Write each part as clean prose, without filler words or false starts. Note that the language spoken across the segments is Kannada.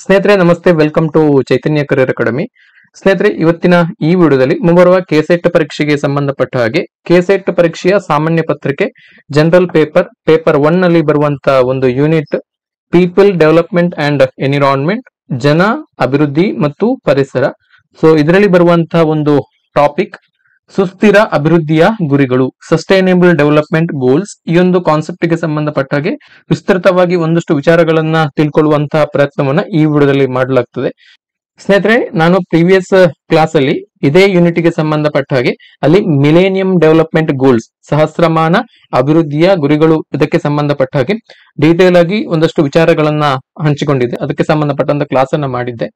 ಸ್ನೇಹಿತರೆ ನಮಸ್ತೆ, welcome to Chaitanya career academy. ಸ್ನೇಹಿತರೆ, ಇವತ್ತಿನ ಈ ವಿಡಿಯೋದಲ್ಲಿ ಮುಂಬರುವ ಕೆಸೆಟ್ ಪರೀಕ್ಷೆಗೆ ಸಂಬಂಧಪಟ್ಟ ಹಾಗೆ ಕೆಸೆಟ್ ಪರೀಕ್ಷೆಯ ಸಾಮಾನ್ಯ ಪತ್ರಿಕೆ ಜನರಲ್ ಪೇಪರ್ 1 ನಲ್ಲಿ ಬರುವಂತಹ ಒಂದು unit people development and environment, ಜನ, ಅಭಿವೃದ್ಧಿ ಮತ್ತು ಪರಿಸರ. ಸೊ ಇದರಲ್ಲಿ ಬರುವಂತಹ ಒಂದು ಟಾಪಿಕ್ ಸುಸ್ಥಿರ ಅಭಿವೃದ್ಧಿಯ ಗುರಿಗಳು, ಸಸ್ಟೈನೇಬಲ್ ಡೆವಲಪ್ಮೆಂಟ್ ಗೋಲ್ಸ್. ಈ ಒಂದು ಕಾನ್ಸೆಪ್ಟ್ ಗೆ ಸಂಬಂಧಪಟ್ಟ ಹಾಗೆ ವಿಸ್ತೃತವಾಗಿ ಒಂದಷ್ಟು ವಿಚಾರಗಳನ್ನ ತಿಳ್ಕೊಳ್ಳುವಂತಹ ಪ್ರಯತ್ನವನ್ನ ಈ ವಿಡಿಯೋದಲ್ಲಿ ಮಾಡಲಾಗ್ತದೆ. ಸ್ನೇಹಿತರೆ, ನಾನು ಪ್ರೀವಿಯಸ್ ಕ್ಲಾಸ್ ಅಲ್ಲಿ ಇದೇ ಯೂನಿಟ್ ಗೆ ಸಂಬಂಧಪಟ್ಟ ಹಾಗೆ ಅಲ್ಲಿ ಮಿಲೇನಿಯಂ ಡೆವಲಪ್ಮೆಂಟ್ ಗೋಲ್ಸ್, ಸಹಸ್ರಮಾನ ಅಭಿವೃದ್ಧಿಯ ಗುರಿಗಳು, ಇದಕ್ಕೆ ಸಂಬಂಧಪಟ್ಟ ಹಾಗೆ ಡೀಟೇಲ್ ಆಗಿ ಒಂದಷ್ಟು ವಿಚಾರಗಳನ್ನ ಹಂಚಿಕೊಂಡಿದ್ದೆ. ಅದಕ್ಕೆ ಸಂಬಂಧಪಟ್ಟಂತ ಕ್ಲಾಸ್ ಅನ್ನ ಮಾಡಿದ್ದೆ.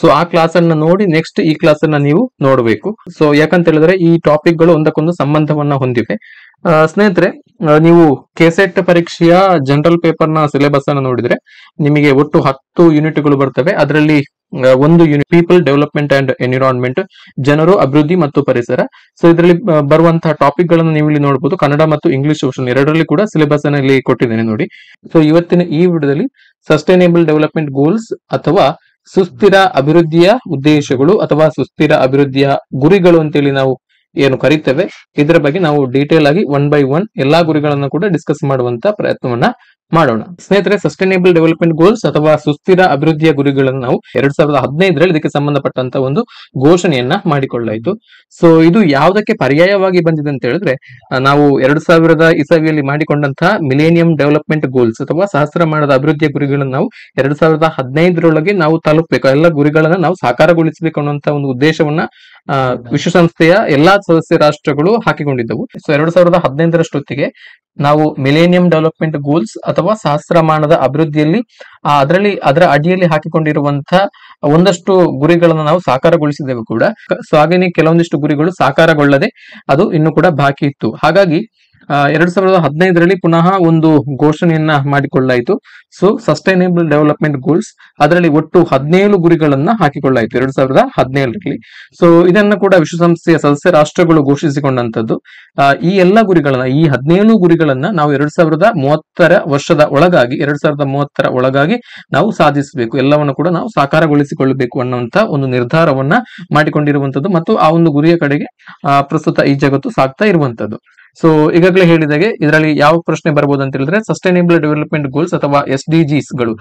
ಸೊ ಆ ಕ್ಲಾಸ್ ಅನ್ನ ನೋಡಿ ನೆಕ್ಸ್ಟ್ ಈ ಕ್ಲಾಸ್ ಅನ್ನ ನೀವು ನೋಡಬೇಕು. ಸೊ ಯಾಕಂತ ಹೇಳಿದ್ರೆ ಈ ಟಾಪಿಕ್ ಗಳು ಒಂದಕ್ಕೊಂದು ಸಂಬಂಧವನ್ನ ಹೊಂದಿವೆ. ಸ್ನೇಹಿತರೆ, ನೀವು ಕೆಸೆಟ್ ಪರೀಕ್ಷೆಯ ಜನರಲ್ ಪೇಪರ್ ನ ಸಿಲೆಬಸ್ ಅನ್ನು ನೋಡಿದ್ರೆ ನಿಮಗೆ ಒಟ್ಟು 10 ಯೂನಿಟ್ಗಳು ಬರ್ತವೆ. ಅದರಲ್ಲಿ ಒಂದು unit people development and environment, ಜನರು, ಅಭಿವೃದ್ಧಿ ಮತ್ತು ಪರಿಸರ. ಸೊ ಇದರಲ್ಲಿ ಬರುವಂತಹ ಟಾಪಿಕ್ ಗಳನ್ನ ನೀವು ಇಲ್ಲಿ ನೋಡಬಹುದು. ಕನ್ನಡ ಮತ್ತು ಇಂಗ್ಲಿಷ್ ವರ್ಷನ್ ಎರಡರಲ್ಲಿ ಕೂಡ ಸಿಲೆಬಸ್ ಅನ್ನ ಇಲ್ಲಿ ಕೊಟ್ಟಿದ್ದೇನೆ ನೋಡಿ. ಸೊ ಇವತ್ತಿನ ಈ ವಿಡಿಯೋದಲ್ಲಿ ಸಸ್ಟೈನೇಬಲ್ ಡೆವಲಪ್ಮೆಂಟ್ ಗೋಲ್ಸ್ ಅಥವಾ ಸುಸ್ಥಿರ ಅಭಿವೃದ್ಧಿಯ ಉದ್ದೇಶಗಳು ಅಥವಾ ಸುಸ್ಥಿರ ಅಭಿವೃದ್ಧಿಯ ಗುರಿಗಳು ಅಂತೇಳಿ ನಾವು ಏನು ಕರೀತೇವೆ, ಇದರ ಬಗ್ಗೆ ನಾವು ಡೀಟೇಲ್ ಆಗಿ 1 by 1 ಎಲ್ಲಾ ಗುರಿಗಳನ್ನು ಕೂಡ ಡಿಸ್ಕಸ್ ಮಾಡುವಂತ ಪ್ರಯತ್ನವನ್ನ ಮಾಡೋಣ. ಸ್ನೇಹಿತರೆ, ಸಸ್ಟೈನೇಬಲ್ ಡೆವಲಪ್ಮೆಂಟ್ ಗೋಲ್ಸ್ ಅಥವಾ ಸುಸ್ಥಿರ ಅಭಿವೃದ್ಧಿಯ ಗುರಿಗಳನ್ನು ನಾವು 2015ರಲ್ಲಿ ಇದಕ್ಕೆ ಸಂಬಂಧಪಟ್ಟಂತ ಒಂದು ಘೋಷಣೆಯನ್ನ ಮಾಡಿಕೊಳ್ಳಾಯಿತು. ಸೊ ಇದು ಯಾವುದಕ್ಕೆ ಪರ್ಯಾಯವಾಗಿ ಬಂದಿದೆ ಅಂತ ಹೇಳಿದ್ರೆ, ನಾವು 2000 ಇಸವಿಯಲ್ಲಿ ಮಾಡಿಕೊಂಡಂತಹ ಮಿಲೇನಿಯಂ ಡೆವಲಪ್ಮೆಂಟ್ ಗೋಲ್ಸ್ ಅಥವಾ ಸಹಸ್ರಮಾನದ ಅಭಿವೃದ್ಧಿಯ ಗುರಿಗಳನ್ನು ನಾವು 2015ರೊಳಗೆ ನಾವು ತಲುಪಬೇಕು, ಎಲ್ಲ ಗುರಿಗಳನ್ನ ನಾವು ಸಾಕಾರಗೊಳಿಸಬೇಕು ಅನ್ನುವಂತ ಒಂದು ಉದ್ದೇಶವನ್ನ ವಿಶ್ವಸಂಸ್ಥೆಯ ಎಲ್ಲಾ ಸದಸ್ಯ ರಾಷ್ಟ್ರಗಳು ಹಾಕಿಕೊಂಡಿದ್ದವು. ಸೊ 2015ರಷ್ಟೊತ್ತಿಗೆ ನಾವು ಮಿಲೇನಿಯಂ ಡೆವಲಪ್ಮೆಂಟ್ ಗೋಲ್ಸ್ ಅಥವಾ ಸಹಸ್ರಮಾನದ ಅಭಿವೃದ್ಧಿಯಲ್ಲಿ ಅದರ ಅಡಿಯಲ್ಲಿ ಹಾಕಿಕೊಂಡಿರುವಂತಹ ಒಂದಷ್ಟು ಗುರಿಗಳನ್ನು ನಾವು ಸಾಕಾರಗೊಳಿಸಿದೆವು ಕೂಡ. ಸೊ ಹಾಗೇನೆ ಕೆಲವೊಂದಿಷ್ಟು ಗುರಿಗಳು ಸಾಕಾರಗೊಳ್ಳದೆ ಅದು ಇನ್ನು ಕೂಡ ಬಾಕಿ ಇತ್ತು. ಹಾಗಾಗಿ 2015ರಲ್ಲಿ ಪುನಃ ಒಂದು ಘೋಷಣೆಯನ್ನ ಮಾಡಿಕೊಳ್ಳಾಯಿತು. ಸೊ ಸಸ್ಟೈನೇಬಲ್ ಡೆವಲಪ್ಮೆಂಟ್ ಗೋಲ್ಸ್, ಅದರಲ್ಲಿ ಒಟ್ಟು 17 ಗುರಿಗಳನ್ನ ಹಾಕಿಕೊಳ್ಳಾಯಿತು 2017ರಲ್ಲಿ. ಸೊ ಇದನ್ನ ಕೂಡ ವಿಶ್ವಸಂಸ್ಥೆಯ ಸದಸ್ಯ ರಾಷ್ಟ್ರಗಳು ಘೋಷಿಸಿಕೊಂಡಂತದ್ದು. ಈ ಎಲ್ಲ ಗುರಿಗಳನ್ನ, ಈ 17 ಗುರಿಗಳನ್ನ ನಾವು 2030ರ ಒಳಗಾಗಿ ನಾವು ಸಾಧಿಸಬೇಕು, ಎಲ್ಲವನ್ನು ಕೂಡ ನಾವು ಸಾಕಾರಗೊಳಿಸಿಕೊಳ್ಳಬೇಕು ಅನ್ನುವಂತ ಒಂದು ನಿರ್ಧಾರವನ್ನ ಮಾಡಿಕೊಂಡಿರುವಂತದ್ದು ಮತ್ತು ಆ ಒಂದು ಗುರಿಯ ಕಡೆಗೆ ಪ್ರಸ್ತುತ ಈ ಜಗತ್ತು ಸಾಗ್ತಾ ಇರುವಂತದ್ದು. ಸೊ ಈಗಾಗಲೇ ಹೇಳಿದಾಗೆ ಇದರಲ್ಲಿ ಯಾವ ಪ್ರಶ್ನೆ ಬರಬಹುದು ಅಂತ ಹೇಳಿದ್ರೆ, ಸಸ್ಟೈನೇಬಲ್ ಡೆವಲಪ್ಮೆಂಟ್ ಗೋಲ್ಸ್ ಅಥವಾ SDGs ಗಳು,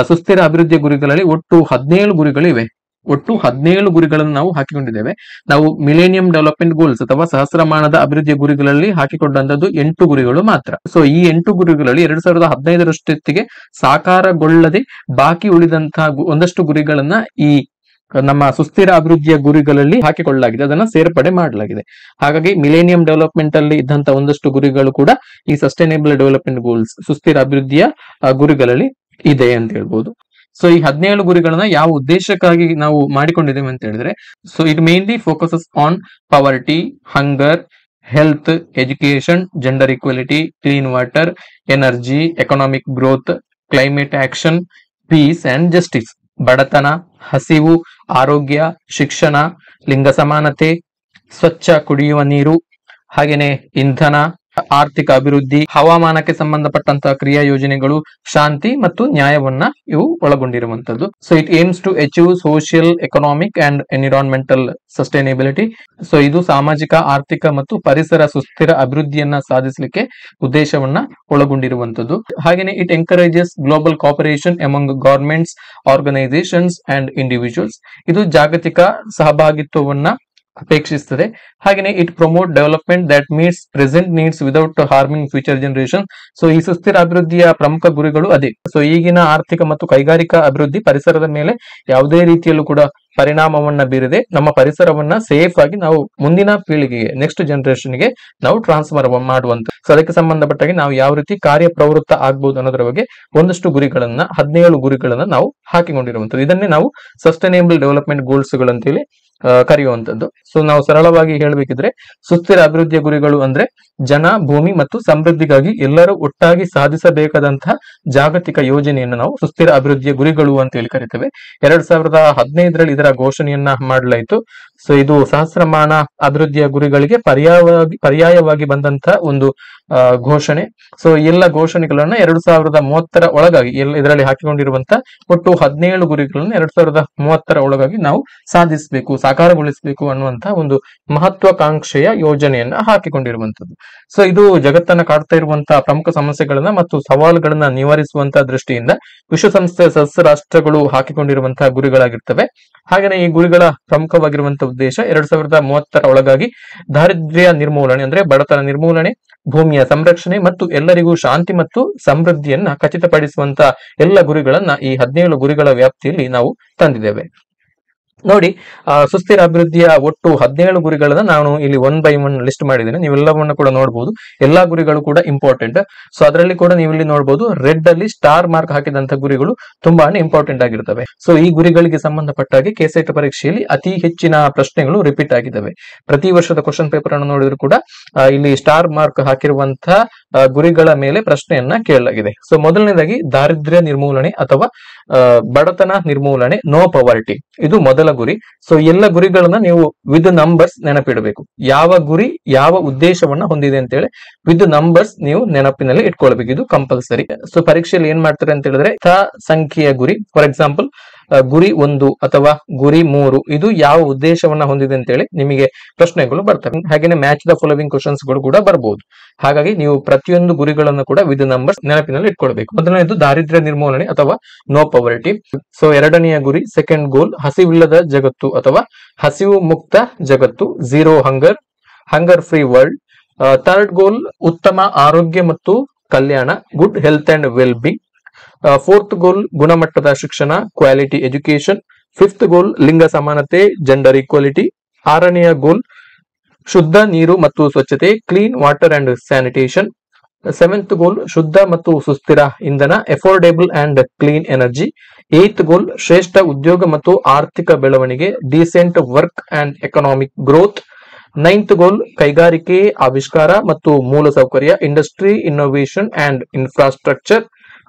ಸುಸ್ಥಿರ ಅಭಿವೃದ್ಧಿಯ ಗುರಿಗಳಲ್ಲಿ ಒಟ್ಟು 17 ಗುರಿಗಳಿವೆ. ಒಟ್ಟು 17 ಗುರಿಗಳನ್ನು ನಾವು ಹಾಕಿಕೊಂಡಿದ್ದೇವೆ. ನಾವು ಮಿಲೇನಿಯಂ ಡೆವಲಪ್ಮೆಂಟ್ ಗೋಲ್ಸ್ ಅಥವಾ ಸಹಸ್ರಮಾನದ ಅಭಿವೃದ್ಧಿಯ ಗುರಿಗಳಲ್ಲಿ ಹಾಕಿಕೊಂಡಂತದ್ದು 8 ಗುರಿಗಳು ಮಾತ್ರ. ಸೊ ಈ 8 ಗುರಿಗಳಲ್ಲಿ 2015ರಷ್ಟೊತ್ತಿಗೆ ಸಾಕಾರಗೊಳ್ಳದೆ ಬಾಕಿ ಉಳಿದಂತಹ ಒಂದಷ್ಟು ಗುರಿಗಳನ್ನ ಈ ನಮ್ಮ ಸುಸ್ಥಿರ ಅಭಿವೃದ್ಧಿಯ ಗುರಿಗಳಲ್ಲಿ ಹಾಕಿಕೊಳ್ಳಲಾಗಿದೆ, ಅದನ್ನ ಸೇರ್ಪಡೆ ಮಾಡಲಾಗಿದೆ. ಹಾಗಾಗಿ ಮಿಲೇನಿಯಂ ಡೆವಲಪ್ಮೆಂಟ್ ಅಲ್ಲಿ ಇದ್ದಂತಹ ಒಂದಷ್ಟು ಗುರಿಗಳು ಕೂಡ ಈ ಸಸ್ಟೈನೇಬಲ್ ಡೆವಲಪ್ಮೆಂಟ್ ಗೋಲ್ಸ್, ಸುಸ್ಥಿರ ಅಭಿವೃದ್ಧಿಯ ಗುರಿಗಳಲ್ಲಿ ಇದೆ ಅಂತ ಹೇಳ್ಬೋದು. ಸೊ ಈ 17 ಗುರಿಗಳನ್ನ ಯಾವ ಉದ್ದೇಶಕ್ಕಾಗಿ ನಾವು ಮಾಡಿಕೊಂಡಿದ್ದೇವೆ ಅಂತ ಹೇಳಿದ್ರೆ, so it mainly focuses on ಪವರ್ಟಿ, hunger, health, education, gender equality, clean water, energy, economic growth, climate action, piece and justice. ಬಡತನ, ಹಸಿವು, ಆರೋಗ್ಯ, ಶಿಕ್ಷಣ, ಲಿಂಗ ಸಮಾನತೆ, ಸ್ವಚ್ಛ ಕುಡಿಯುವ ನೀರು, ಹಾಗೇನೆ ಇಂಧನ, ಆರ್ಥಿಕ ಅಭಿವೃದ್ಧಿ, ಹವಾಮಾನಕ್ಕೆ ಸಂಬಂಧಪಟ್ಟಂತಹ ಕ್ರಿಯಾ ಯೋಜನೆಗಳು, ಶಾಂತಿ ಮತ್ತು ನ್ಯಾಯವನ್ನ ಇವು ಒಳಗೊಂಡಿರುವಂತದ್ದು. So it aims to achieve social, economic and environmental sustainability. So ಇದು ಸಾಮಾಜಿಕ, ಆರ್ಥಿಕ ಮತ್ತು ಪರಿಸರ ಸುಸ್ಥಿರ ಅಭಿವೃದ್ಧಿಯನ್ನ ಸಾಧಿಸಲಿಕ್ಕೆ ಉದ್ದೇಶವನ್ನ ಒಳಗೊಂಡಿರುವಂತದ್ದು. ಹಾಗೇನೆ it ಎಂಕರೇಜಸ್ global cooperation among governments, organisations and individuals. ಇದು ಜಾಗತಿಕ ಸಹಭಾಗಿತ್ವವನ್ನ ಅಪೇಕ್ಷಿಸುತ್ತದೆ. ಹಾಗೆಯೇ it promote development that meets present needs without harming future generation. So ಈ ಸುಸ್ಥಿರ ಅಭಿವೃದ್ಧಿಯ ಪ್ರಮುಖ ಗುರಿಗಳು ಅದೇ. ಸೊ ಈಗಿನ ಆರ್ಥಿಕ ಮತ್ತು ಕೈಗಾರಿಕಾ ಅಭಿವೃದ್ಧಿ ಪರಿಸರದ ಮೇಲೆ ಯಾವುದೇ ರೀತಿಯಲ್ಲೂ ಕೂಡ ಪರಿಣಾಮವನ್ನ ಬೀರದೆ ನಮ್ಮ ಪರಿಸರವನ್ನ ಸೇಫ್ ಆಗಿ ನಾವು ಮುಂದಿನ ಪೀಳಿಗೆಗೆ, ನೆಕ್ಸ್ಟ್ ಜನರೇಷನ್ ಗೆ ನಾವು ಟ್ರಾನ್ಸ್ಫರ್ ಮಾಡುವಂತ. ಸೊ ಅದಕ್ಕೆ ಸಂಬಂಧಪಟ್ಟಾಗಿ ನಾವು ಯಾವ ರೀತಿ ಕಾರ್ಯಪ್ರವೃತ್ತ ಆಗ್ಬಹುದು ಅನ್ನೋದ್ರ ಬಗ್ಗೆ ಒಂದಷ್ಟು ಗುರಿಗಳನ್ನ, 17 ಗುರಿಗಳನ್ನ ನಾವು ಹಾಕಿಕೊಂಡಿರುವಂತದ್ದು. ಇದನ್ನೇ ನಾವು ಸಸ್ಟೈನೇಬಲ್ ಡೆವಲಪ್ಮೆಂಟ್ ಗೋಲ್ಸ್ ಗಳಂತೇಳಿ ಕರೆಯುವಂತದ್ದು. ಸೊ ನಾವು ಸರಳವಾಗಿ ಹೇಳಬೇಕಿದ್ರೆ ಸುಸ್ಥಿರ ಅಭಿವೃದ್ಧಿಯ ಗುರಿಗಳು ಅಂದ್ರೆ ಜನ, ಭೂಮಿ ಮತ್ತು ಸಮೃದ್ಧಿಗಾಗಿ ಎಲ್ಲರೂ ಒಟ್ಟಾಗಿ ಸಾಧಿಸಬೇಕಾದಂತಹ ಜಾಗತಿಕ ಯೋಜನೆಯನ್ನು ನಾವು ಸುಸ್ಥಿರ ಅಭಿವೃದ್ಧಿಯ ಗುರಿಗಳು ಅಂತ ಹೇಳಿ ಕರಿತೇವೆ. 2015ರಲ್ಲಿ ಇದರ ಘೋಷಣೆಯನ್ನ ಮಾಡಲಾಯಿತು. ಸೊ ಇದು ಸಹಸ್ರಮಾನ ಅಭಿವೃದ್ಧಿಯ ಗುರಿಗಳಿಗೆ ಪರ್ಯಾಯವಾಗಿ ಬಂದಂತಹ ಒಂದು ಘೋಷಣೆ. ಸೊ ಎಲ್ಲ ಘೋಷಣೆಗಳನ್ನ 2030ರ ಒಳಗಾಗಿ ಇದರಲ್ಲಿ ಹಾಕಿಕೊಂಡಿರುವಂತಹ ಒಟ್ಟು 17 ಗುರಿಗಳನ್ನು 2030ರ ಒಳಗಾಗಿ ನಾವು ಸಾಧಿಸಬೇಕು, ಸಾಕಾರಗೊಳಿಸಬೇಕು ಅನ್ನುವಂತಹ ಒಂದು ಮಹತ್ವಾಕಾಂಕ್ಷೆಯ ಯೋಜನೆಯನ್ನ ಹಾಕಿಕೊಂಡಿರುವಂತದ್ದು. ಸೊ ಇದು ಜಗತ್ತನ್ನ ಕಾಡ್ತಾ ಇರುವಂತಹ ಪ್ರಮುಖ ಸಮಸ್ಯೆಗಳನ್ನ ಮತ್ತು ಸವಾಲುಗಳನ್ನ ನಿವಾರಿಸುವಂತಹ ದೃಷ್ಟಿಯಿಂದ ವಿಶ್ವಸಂಸ್ಥೆಯ ಸದಸ್ಯ ರಾಷ್ಟ್ರಗಳು ಹಾಕಿಕೊಂಡಿರುವಂತಹ ಗುರಿಗಳಾಗಿರ್ತವೆ. ಹಾಗೆಯೇ ಈ ಗುರಿಗಳ ಪ್ರಮುಖವಾಗಿರುವಂತಹ ಉದ್ದೇಶ 2030ರ ಒಳಗಾಗಿ ದಾರಿದ್ರ್ಯ ನಿರ್ಮೂಲನೆ ಅಂದ್ರೆ ಬಡತನ ನಿರ್ಮೂಲನೆ, ಭೂಮಿಯ ಸಂರಕ್ಷಣೆ ಮತ್ತು ಎಲ್ಲರಿಗೂ ಶಾಂತಿ ಮತ್ತು ಸಮೃದ್ಧಿಯನ್ನ ಖಚಿತಪಡಿಸುವಂತ ಎಲ್ಲ ಗುರಿಗಳನ್ನ ಈ 17 ಗುರಿಗಳ ವ್ಯಾಪ್ತಿಯಲ್ಲಿ ನಾವು ತಂದಿದ್ದೇವೆ. ನೋಡಿ, ಸುಸ್ಥಿರ ಅಭಿವೃದ್ಧಿಯ ಒಟ್ಟು 17 ಗುರಿಗಳನ್ನ ನಾನು ಇಲ್ಲಿ 1 by 1 ಲಿಸ್ಟ್ ಮಾಡಿದ್ದೇನೆ. ನೀವೆಲ್ಲವನ್ನ ಕೂಡ ನೋಡಬಹುದು. ಎಲ್ಲಾ ಗುರಿಗಳು ಕೂಡ ಇಂಪಾರ್ಟೆಂಟ್. ಸೊ ಅದರಲ್ಲಿ ಕೂಡ ನೀವು ಇಲ್ಲಿ ನೋಡಬಹುದು, ರೆಡ್ ಅಲ್ಲಿ ಸ್ಟಾರ್ ಮಾರ್ಕ್ ಹಾಕಿದಂತ ಗುರಿಗಳು ತುಂಬಾನೇ ಇಂಪಾರ್ಟೆಂಟ್ ಆಗಿರ್ತವೆ. ಸೊ ಈ ಗುರಿಗಳಿಗೆ ಸಂಬಂಧಪಟ್ಟಾಗಿ ಕೆಸೆಟ್ ಪರೀಕ್ಷೆಯಲ್ಲಿ ಅತಿ ಹೆಚ್ಚಿನ ಪ್ರಶ್ನೆಗಳು ರಿಪೀಟ್ ಆಗಿದ್ದಾವೆ. ಪ್ರತಿ ವರ್ಷದ ಕ್ವಶನ್ ಪೇಪರ್ ಅನ್ನು ನೋಡಿದ್ರು ಕೂಡ ಇಲ್ಲಿ ಸ್ಟಾರ್ ಮಾರ್ಕ್ ಹಾಕಿರುವಂತಹ ಗುರಿಗಳ ಮೇಲೆ ಪ್ರಶ್ನೆಯನ್ನ ಕೇಳಲಾಗಿದೆ. ಸೊ ಮೊದಲನೇದಾಗಿ ದಾರಿದ್ರ್ಯ ನಿರ್ಮೂಲನೆ ಅಥವಾ ಬಡತನ ನಿರ್ಮೂಲನೆ, ನೋ ಪವರ್ಟಿ, ಇದು ಮೊದಲ ಗುರಿ. ಸೊ ಎಲ್ಲ ಗುರಿಗಳನ್ನ ನೀವು ವಿತ್ ನಂಬರ್ಸ್ ನೆನಪಿಡಬೇಕು. ಯಾವ ಗುರಿ ಯಾವ ಉದ್ದೇಶವನ್ನ ಹೊಂದಿದೆ ಅಂತ ಹೇಳಿ ವಿತ್ ನಂಬರ್ಸ್ ನೀವು ನೆನಪಿನಲ್ಲಿ ಇಟ್ಕೊಳ್ಬೇಕು. ಇದು ಕಂಪಲ್ಸರಿ. ಸೊ ಪರೀಕ್ಷೆಯಲ್ಲಿ ಏನ್ ಮಾಡ್ತಾರೆ ಅಂತ ಹೇಳಿದ್ರೆ ಸಂಖ್ಯೆಯ ಗುರಿ, ಫಾರ್ ಎಕ್ಸಾಂಪಲ್ ಗುರಿ 1 ಅಥವಾ ಗುರಿ 3 ಇದು ಯಾವ ಉದ್ದೇಶವನ್ನ ಹೊಂದಿದೆ ಅಂತ ಹೇಳಿ ನಿಮಗೆ ಪ್ರಶ್ನೆಗಳು ಬರ್ತವೆ. ಹಾಗೇನೆ ಮ್ಯಾಚ್ ದ ಫಾಲೋವಿಂಗ್ ಕ್ವಶನ್ಸ್ ಗಳು ಕೂಡ ಬರಬಹುದು. ಹಾಗಾಗಿ ನೀವು ಪ್ರತಿಯೊಂದು ಗುರಿಗಳನ್ನು ಕೂಡ ವಿತ್ ನಂಬರ್ಸ್ ನೆನಪಿನಲ್ಲಿ ಇಟ್ಕೊಳ್ಬೇಕು. ಮೊದಲನೇದು ದಾರಿದ್ರ್ಯ ನಿರ್ಮೂಲನೆ ಅಥವಾ ನೋ ಪವರ್ಟಿ. ಸೊ ಎರಡನೆಯ ಗುರಿ, ಸೆಕೆಂಡ್ ಗೋಲ್, ಹಸಿವಿಲ್ಲದ ಜಗತ್ತು ಅಥವಾ ಹಸಿವು ಮುಕ್ತ ಜಗತ್ತು, zero hunger free world. Third goal, ಉತ್ತಮ ಆರೋಗ್ಯ ಮತ್ತು ಕಲ್ಯಾಣ, good health and well being. Fourth goal, ಗುಣಮಟ್ಟದ ಶಿಕ್ಷಣ, ಕ್ವಾಲಿಟಿ ಎಜುಕೇಶನ್. ಫಿಫ್ತ್ ಗೋಲ್, ಲಿಂಗ ಸಮಾನತೆ, ಜೆಂಡರ್ ಈಕ್ವಾಲಿಟಿ. ಆರನೆಯ ಗೋಲ್, ಶುದ್ಧ ನೀರು ಮತ್ತು ಸ್ವಚ್ಛತೆ, clean water and sanitation. Seventh goal, ಶುದ್ಧ ಮತ್ತು ಸುಸ್ಥಿರ ಇಂಧನ, affordable and clean energy. Eighth goal, ಶ್ರೇಷ್ಠ ಉದ್ಯೋಗ ಮತ್ತು ಆರ್ಥಿಕ ಬೆಳವಣಿಗೆ, decent work and economic growth. Ninth goal, ಕೈಗಾರಿಕೆ ಆವಿಷ್ಕಾರ ಮತ್ತು ಮೂಲಸೌಕರ್ಯ, industry innovation and infrastructure.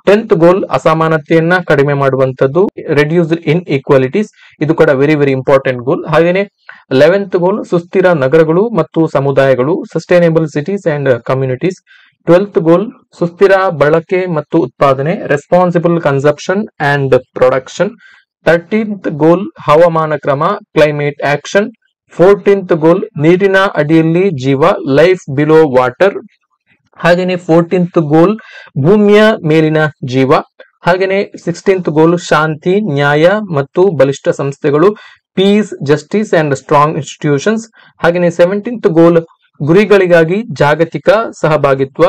10th goal, ಅಸಮಾನತೆಯನ್ನ ಕಡಿಮೆ ಮಾಡುವಂತದ್ದು, ರೆಡ್ಯೂಸ್ಡ್ ಇನ್ ಈಕ್ವಾಲಿಟೀಸ್, ಇದು ಕೂಡ ವೆರಿ ವೆರಿ ಇಂಪಾರ್ಟೆಂಟ್ ಗೋಲ್. ಹಾಗೇನೆ 11th ಗೋಲ್, ಸುಸ್ಥಿರ ನಗರಗಳು ಮತ್ತು ಸಮುದಾಯಗಳು, sustainable cities and communities. 12th ಗೋಲ್, ಸುಸ್ಥಿರ ಬಳಕೆ ಮತ್ತು ಉತ್ಪಾದನೆ, responsible consumption and production. 13th ಗೋಲ್, ಹವಾಮಾನ ಕ್ರಮ, ಕ್ಲೈಮೇಟ್ ಆಕ್ಷನ್. 14th ಗೋಲ್, ನೀರಿನ ಅಡಿಯಲ್ಲಿ ಜೀವ, ಲೈಫ್ ಬಿಲೋ ವಾಟರ್. ಹಾಗೇನೆ 14th ಗೋಲ್, ಭೂಮಿಯ ಮೇಲಿನ ಜೀವ. ಹಾಗೇನೆ 16th ಗೋಲ್, ಶಾಂತಿ, ನ್ಯಾಯ ಮತ್ತು ಬಲಿಷ್ಠ ಸಂಸ್ಥೆಗಳು, peace, justice and strong institutions. ಹಾಗೇನೆ 17th ಗೋಲ್, ಗುರಿಗಳಿಗಾಗಿ ಜಾಗತಿಕ ಸಹಭಾಗಿತ್ವ,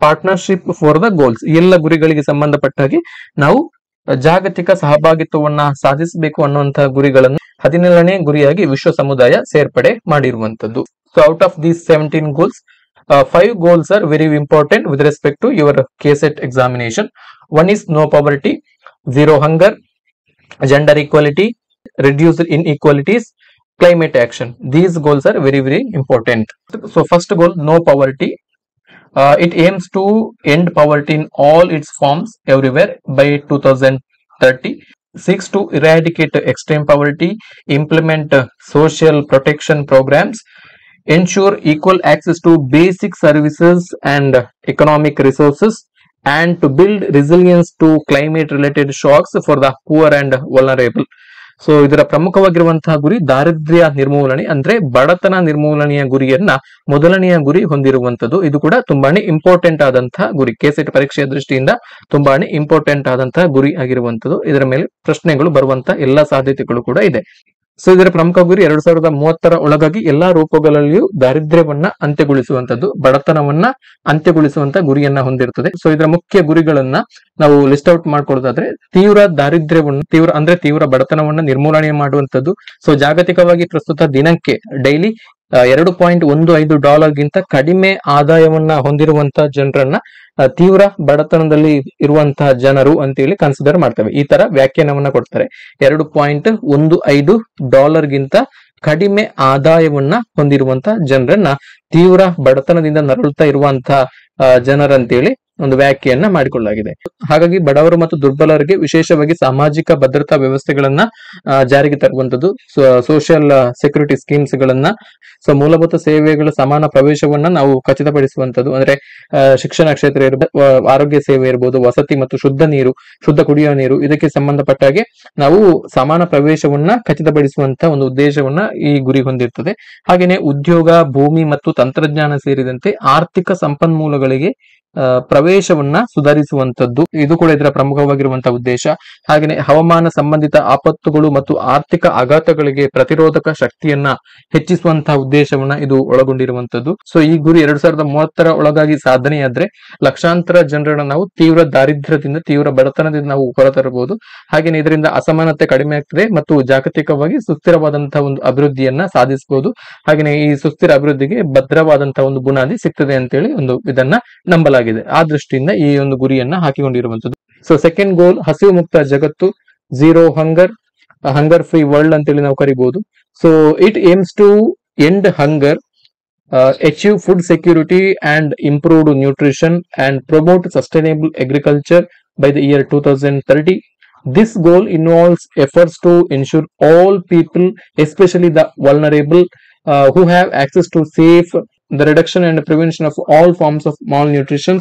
ಪಾರ್ಟ್ನರ್ಶಿಪ್ ಫಾರ್ ದ ಗೋಲ್ಸ್. ಎಲ್ಲ ಗುರಿಗಳಿಗೆ ಸಂಬಂಧಪಟ್ಟಾಗಿ ನಾವು ಜಾಗತಿಕ ಸಹಭಾಗಿತ್ವವನ್ನ ಸಾಧಿಸಬೇಕು ಅನ್ನುವಂತಹ ಗುರಿಗಳನ್ನು 17ನೇ ಗುರಿಯಾಗಿ ವಿಶ್ವ ಸಮುದಾಯ ಸೇರ್ಪಡೆ ಮಾಡಿರುವಂತದ್ದು. So out of these 17 goals, 5 goals are very important with respect to your KSET examination. One is no poverty, zero hunger, gender equality, reduced inequalities, climate action. These goals are very very important. So first goal, no poverty. It aims to end poverty in all its forms everywhere by 2030. Seeks to eradicate extreme poverty, implement social protection programs, ensure equal access to basic services and economic resources, and to build resilience to climate related shocks for the poor and vulnerable. So ಇದರ ಪ್ರಮುಖವಾಗಿರುವಂತಹ ಗುರಿ ದಾರಿದ್ರ್ಯ ನಿರ್ಮೂಲನೆ ಅಂದ್ರೆ ಬಡತನ ನಿರ್ಮೂಲನೆಯ ಗುರಿಯನ್ನ ಮೊದಲನೆಯ ಗುರಿ ಹೊಂದಿರುವಂತದ್ದು. ಇದು ಕೂಡ ತುಂಬಾನೇ ಇಂಪಾರ್ಟೆಂಟ್ ಆದಂತಹ ಗುರಿ, ಕೆಸೆಟ್ ಪರೀಕ್ಷೆಯ ದೃಷ್ಟಿಯಿಂದ ತುಂಬಾನೇ ಇಂಪಾರ್ಟೆಂಟ್ ಆದಂತಹ ಗುರಿ ಆಗಿರುವಂತದ್ದು. ಇದರ ಮೇಲೆ ಪ್ರಶ್ನೆಗಳು ಬರುವಂತಹ ಎಲ್ಲಾ ಸಾಧ್ಯತೆಗಳು ಕೂಡ ಇದೆ. ಸೊ ಇದರ ಪ್ರಮುಖ ಗುರಿ 2030ರ ಒಳಗಾಗಿ ಎಲ್ಲಾ ರೂಪಗಳಲ್ಲಿಯೂ ದಾರಿದ್ರ್ಯವನ್ನ ಅಂತ್ಯಗೊಳಿಸುವಂತದ್ದು, ಬಡತನವನ್ನ ಅಂತ್ಯಗೊಳಿಸುವಂತ ಗುರಿಯನ್ನ ಹೊಂದಿರುತ್ತದೆ. ಸೊ ಇದರ ಮುಖ್ಯ ಗುರಿಗಳನ್ನ ನಾವು ಲಿಸ್ಟ್ ಔಟ್ ಮಾಡ್ಕೊಳ್ಳೋದಾದ್ರೆ, ತೀವ್ರ ದಾರಿದ್ರ್ಯವನ್ನು ತೀವ್ರ ಬಡತನವನ್ನ ನಿರ್ಮೂಲನೆ ಮಾಡುವಂತದ್ದು. ಸೊ ಜಾಗತಿಕವಾಗಿ ಪ್ರಸ್ತುತ ದಿನಕ್ಕೆ ಡೈಲಿ $2.15 ಗಿಂತ ಕಡಿಮೆ ಆದಾಯವನ್ನ ಹೊಂದಿರುವಂತಹ ಜನರನ್ನ ತೀವ್ರ ಬಡತನದಲ್ಲಿ ಇರುವಂತಹ ಜನರು ಅಂತೇಳಿ ಕನ್ಸಿಡರ್ ಮಾಡ್ತೇವೆ. ಈ ತರ ವ್ಯಾಖ್ಯಾನವನ್ನ ಕೊಡ್ತಾರೆ. $2.15 ಗಿಂತ ಕಡಿಮೆ ಆದಾಯವನ್ನ ಹೊಂದಿರುವಂತಹ ಜನರನ್ನ ತೀವ್ರ ಬಡತನದಿಂದ ನರಳುತ್ತಾ ಇರುವಂತಹ ಜನರಂತೇಳಿ ಒಂದು ವ್ಯಾಖ್ಯೆಯನ್ನ ಮಾಡಿಕೊಳ್ಳಲಾಗಿದೆ. ಹಾಗಾಗಿ ಬಡವರು ಮತ್ತು ದುರ್ಬಲರಿಗೆ ವಿಶೇಷವಾಗಿ ಸಾಮಾಜಿಕ ಭದ್ರತಾ ವ್ಯವಸ್ಥೆಗಳನ್ನ ಜಾರಿಗೆ ತರುವಂತದ್ದು, ಸೋಷಿಯಲ್ ಸೆಕ್ಯೂರಿಟಿ ಸ್ಕೀಮ್ಸ್ ಗಳನ್ನ, ಮೂಲಭೂತ ಸೇವೆಗಳ ಸಮಾನ ಪ್ರವೇಶವನ್ನ ನಾವು ಖಚಿತಪಡಿಸುವಂತದ್ದು, ಅಂದ್ರೆ ಶಿಕ್ಷಣ ಕ್ಷೇತ್ರ ಇರಬಹುದು, ಆರೋಗ್ಯ ಸೇವೆ ಇರಬಹುದು, ವಸತಿ ಮತ್ತು ಶುದ್ಧ ನೀರು, ಶುದ್ಧ ಕುಡಿಯುವ ನೀರು, ಇದಕ್ಕೆ ಸಂಬಂಧಪಟ್ಟ ಹಾಗೆ ನಾವು ಸಮಾನ ಪ್ರವೇಶವನ್ನ ಖಚಿತಪಡಿಸುವಂತ ಒಂದು ಉದ್ದೇಶವನ್ನ ಈ ಗುರಿ ಹೊಂದಿರ್ತದೆ. ಹಾಗೇನೆ ಉದ್ಯೋಗ, ಭೂಮಿ ಮತ್ತು ತಂತ್ರಜ್ಞಾನ ಸೇರಿದಂತೆ ಆರ್ಥಿಕ ಸಂಪನ್ಮೂಲಗಳಿಗೆ ಪ್ರವೇಶವನ್ನ ಸುಧಾರಿಸುವಂತದ್ದು, ಇದು ಕೂಡ ಇದರ ಪ್ರಮುಖವಾಗಿರುವಂತಹ ಉದ್ದೇಶ. ಹಾಗೆಯೇ ಹವಾಮಾನ ಸಂಬಂಧಿತ ಆಪತ್ತುಗಳು ಮತ್ತು ಆರ್ಥಿಕ ಆಘಾತಗಳಿಗೆ ಪ್ರತಿರೋಧಕ ಶಕ್ತಿಯನ್ನ ಹೆಚ್ಚಿಸುವಂತಹ ಉದ್ದೇಶವನ್ನ ಇದು ಒಳಗೊಂಡಿರುವಂತದ್ದು. ಸೊ ಈ ಗುರಿ 2030 ಒಳಗಾಗಿ ಸಾಧನೆಯಾದ್ರೆ ಲಕ್ಷಾಂತರ ಜನರನ್ನ ನಾವು ತೀವ್ರ ದಾರಿದ್ರ್ಯದಿಂದ, ತೀವ್ರ ಬಡತನದಿಂದ ನಾವು ಹೊರತರಬಹುದು. ಹಾಗೆಯೇ ಇದರಿಂದ ಅಸಮಾನತೆ ಕಡಿಮೆ ಆಗ್ತದೆ ಮತ್ತು ಜಾಗತಿಕವಾಗಿ ಸುಸ್ಥಿರವಾದಂತಹ ಒಂದು ಅಭಿವೃದ್ಧಿಯನ್ನ ಸಾಧಿಸಬಹುದು. ಹಾಗೆಯೇ ಈ ಸುಸ್ಥಿರ ಅಭಿವೃದ್ಧಿಗೆ ಭದ್ರವಾದಂತಹ ಒಂದು ಬುನಾದಿ ಸಿಗ್ತದೆ ಅಂತೇಳಿ ಒಂದು ಇದನ್ನ ನಂಬಲಾಗಿದೆ. ಆ ದೃಷ್ಟಿಯಿಂದ ಈ ಒಂದು ಗುರಿಯನ್ನ ಹಾಕಿಕೊಂಡಿರುವಂತದ್ದು. ಸೊ ಸೆಕೆಂಡ್ ಗೋಲ್, ಹಸಿವು ಮುಕ್ತ ಜಗತ್ತು, ಝೀರೋ ಹಂಗರ್ ಫ್ರೀ ವರ್ಲ್ಡ್ ಅಂತೇಳಿ ನಾವು ಕರಿಬಹುದು. So it aims to end hunger, achieve food security and improved nutrition and promote sustainable agriculture by the year 2030. This goal involves efforts to ensure all people, especially the vulnerable, who have access to safe, the reduction and prevention of all forms of malnutrition,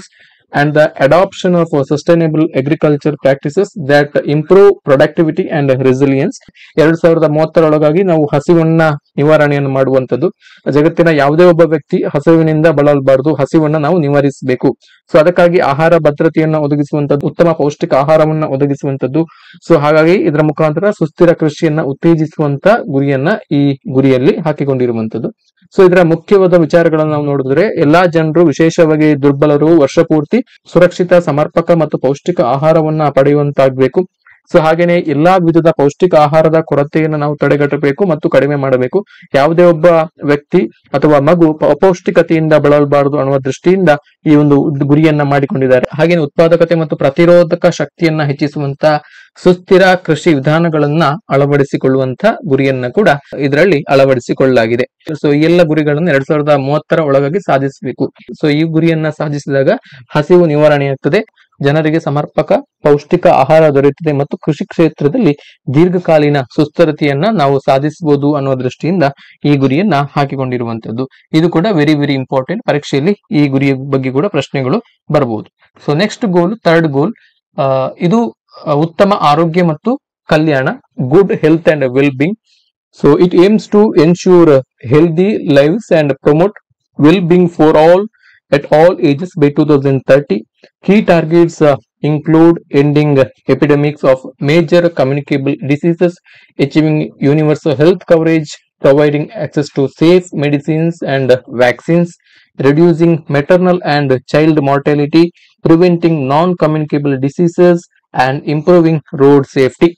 and the adoption of sustainable agriculture practices that improve productivity and resilience. 2030 ನಾವು ಹಸಿವನ್ನ ನಿವಾರಣೆಯನ್ನು ಮಾಡುವಂತದ್ದು. ಜಗತ್ತಿನ ಯಾವುದೇ ಒಬ್ಬ ವ್ಯಕ್ತಿ ಹಸಿವಿನಿಂದ ಬಳಲಬಾರದು, ಹಸಿವನ್ನ ನಾವು ನಿವಾರಿಸಬೇಕು. ಸೊ ಅದಕ್ಕಾಗಿ ಆಹಾರ ಭದ್ರತೆಯನ್ನ ಒದಗಿಸುವಂತದ್ದು, ಉತ್ತಮ ಪೌಷ್ಟಿಕ ಆಹಾರವನ್ನ ಒದಗಿಸುವಂತದ್ದು. ಸೊ ಹಾಗಾಗಿ ಇದರ ಮುಖಾಂತರ ಸುಸ್ಥಿರ ಕೃಷಿಯನ್ನ ಉತ್ತೇಜಿಸುವಂತ ಗುರಿಯನ್ನ ಈ ಗುರಿಯಲ್ಲಿ ಹಾಕಿಕೊಂಡಿರುವಂತದ್ದು. ಸೊ ಇದರ ಮುಖ್ಯವಾದ ವಿಚಾರಗಳನ್ನು ನಾವು ನೋಡಿದ್ರೆ, ಎಲ್ಲಾ ಜನರು, ವಿಶೇಷವಾಗಿ ದುರ್ಬಲರು, ವರ್ಷ ಪೂರ್ತಿ ಸುರಕ್ಷಿತ, ಸಮರ್ಪಕ ಮತ್ತು ಪೌಷ್ಟಿಕ ಆಹಾರವನ್ನ ಪಡೆಯುವಂತಾಗಬೇಕು. ಸೊ ಹಾಗೇನೆ ಎಲ್ಲಾ ವಿಧದ ಪೌಷ್ಟಿಕ ಆಹಾರದ ಕೊರತೆಯನ್ನು ನಾವು ತಡೆಗಟ್ಟಬೇಕು ಮತ್ತು ಕಡಿಮೆ ಮಾಡಬೇಕು. ಯಾವುದೇ ಒಬ್ಬ ವ್ಯಕ್ತಿ ಅಥವಾ ಮಗು ಅಪೌಷ್ಟಿಕತೆಯಿಂದ ಬಳಲಬಾರದು ಅನ್ನುವ ದೃಷ್ಟಿಯಿಂದ ಈ ಒಂದು ಗುರಿಯನ್ನ ಮಾಡಿಕೊಂಡಿದ್ದಾರೆ. ಹಾಗೇನೆ ಉತ್ಪಾದಕತೆ ಮತ್ತು ಪ್ರತಿರೋಧಕ ಶಕ್ತಿಯನ್ನ ಹೆಚ್ಚಿಸುವಂತ ಸುಸ್ಥಿರ ಕೃಷಿ ವಿಧಾನಗಳನ್ನ ಅಳವಡಿಸಿಕೊಳ್ಳುವಂತ ಗುರಿಯನ್ನ ಕೂಡ ಇದರಲ್ಲಿ ಅಳವಡಿಸಿಕೊಳ್ಳಲಾಗಿದೆ. ಸೊ ಈ ಎಲ್ಲ ಗುರಿಗಳನ್ನು 2030 ಒಳಗಾಗಿ ಸಾಧಿಸಬೇಕು. ಸೊ ಈ ಗುರಿಯನ್ನ ಸಾಧಿಸಿದಾಗ ಹಸಿವು ನಿವಾರಣೆಯಾಗ್ತದೆ, ಜನರಿಗೆ ಸಮರ್ಪಕ ಪೌಷ್ಟಿಕ ಆಹಾರ ದೊರೆಯುತ್ತದೆ ಮತ್ತು ಕೃಷಿ ಕ್ಷೇತ್ರದಲ್ಲಿ ದೀರ್ಘಕಾಲೀನ ಸುಸ್ಥಿರತೆಯನ್ನ ನಾವು ಸಾಧಿಸಬಹುದು ಅನ್ನುವ ದೃಷ್ಟಿಯಿಂದ ಈ ಗುರಿಯನ್ನ ಹಾಕಿಕೊಂಡಿರುವಂತದ್ದು. ಇದು ಕೂಡ ವೆರಿ ಇಂಪಾರ್ಟೆಂಟ್. ಪರೀಕ್ಷೆಯಲ್ಲಿ ಈ ಗುರಿಯ ಬಗ್ಗೆ ಕೂಡ ಪ್ರಶ್ನೆಗಳು ಬರಬಹುದು. So next goal, third goal, ಇದು ಉತ್ತಮ ಆರೋಗ್ಯ ಮತ್ತು ಕಲ್ಯಾಣ, good health and well being. So it aims to ensure healthy lives and promote well being for all at all ages by 2030. Key targets include ending epidemics of major communicable diseases, achieving universal health coverage, providing access to safe medicines and vaccines, reducing maternal and child mortality, preventing non-communicable diseases, and improving road safety.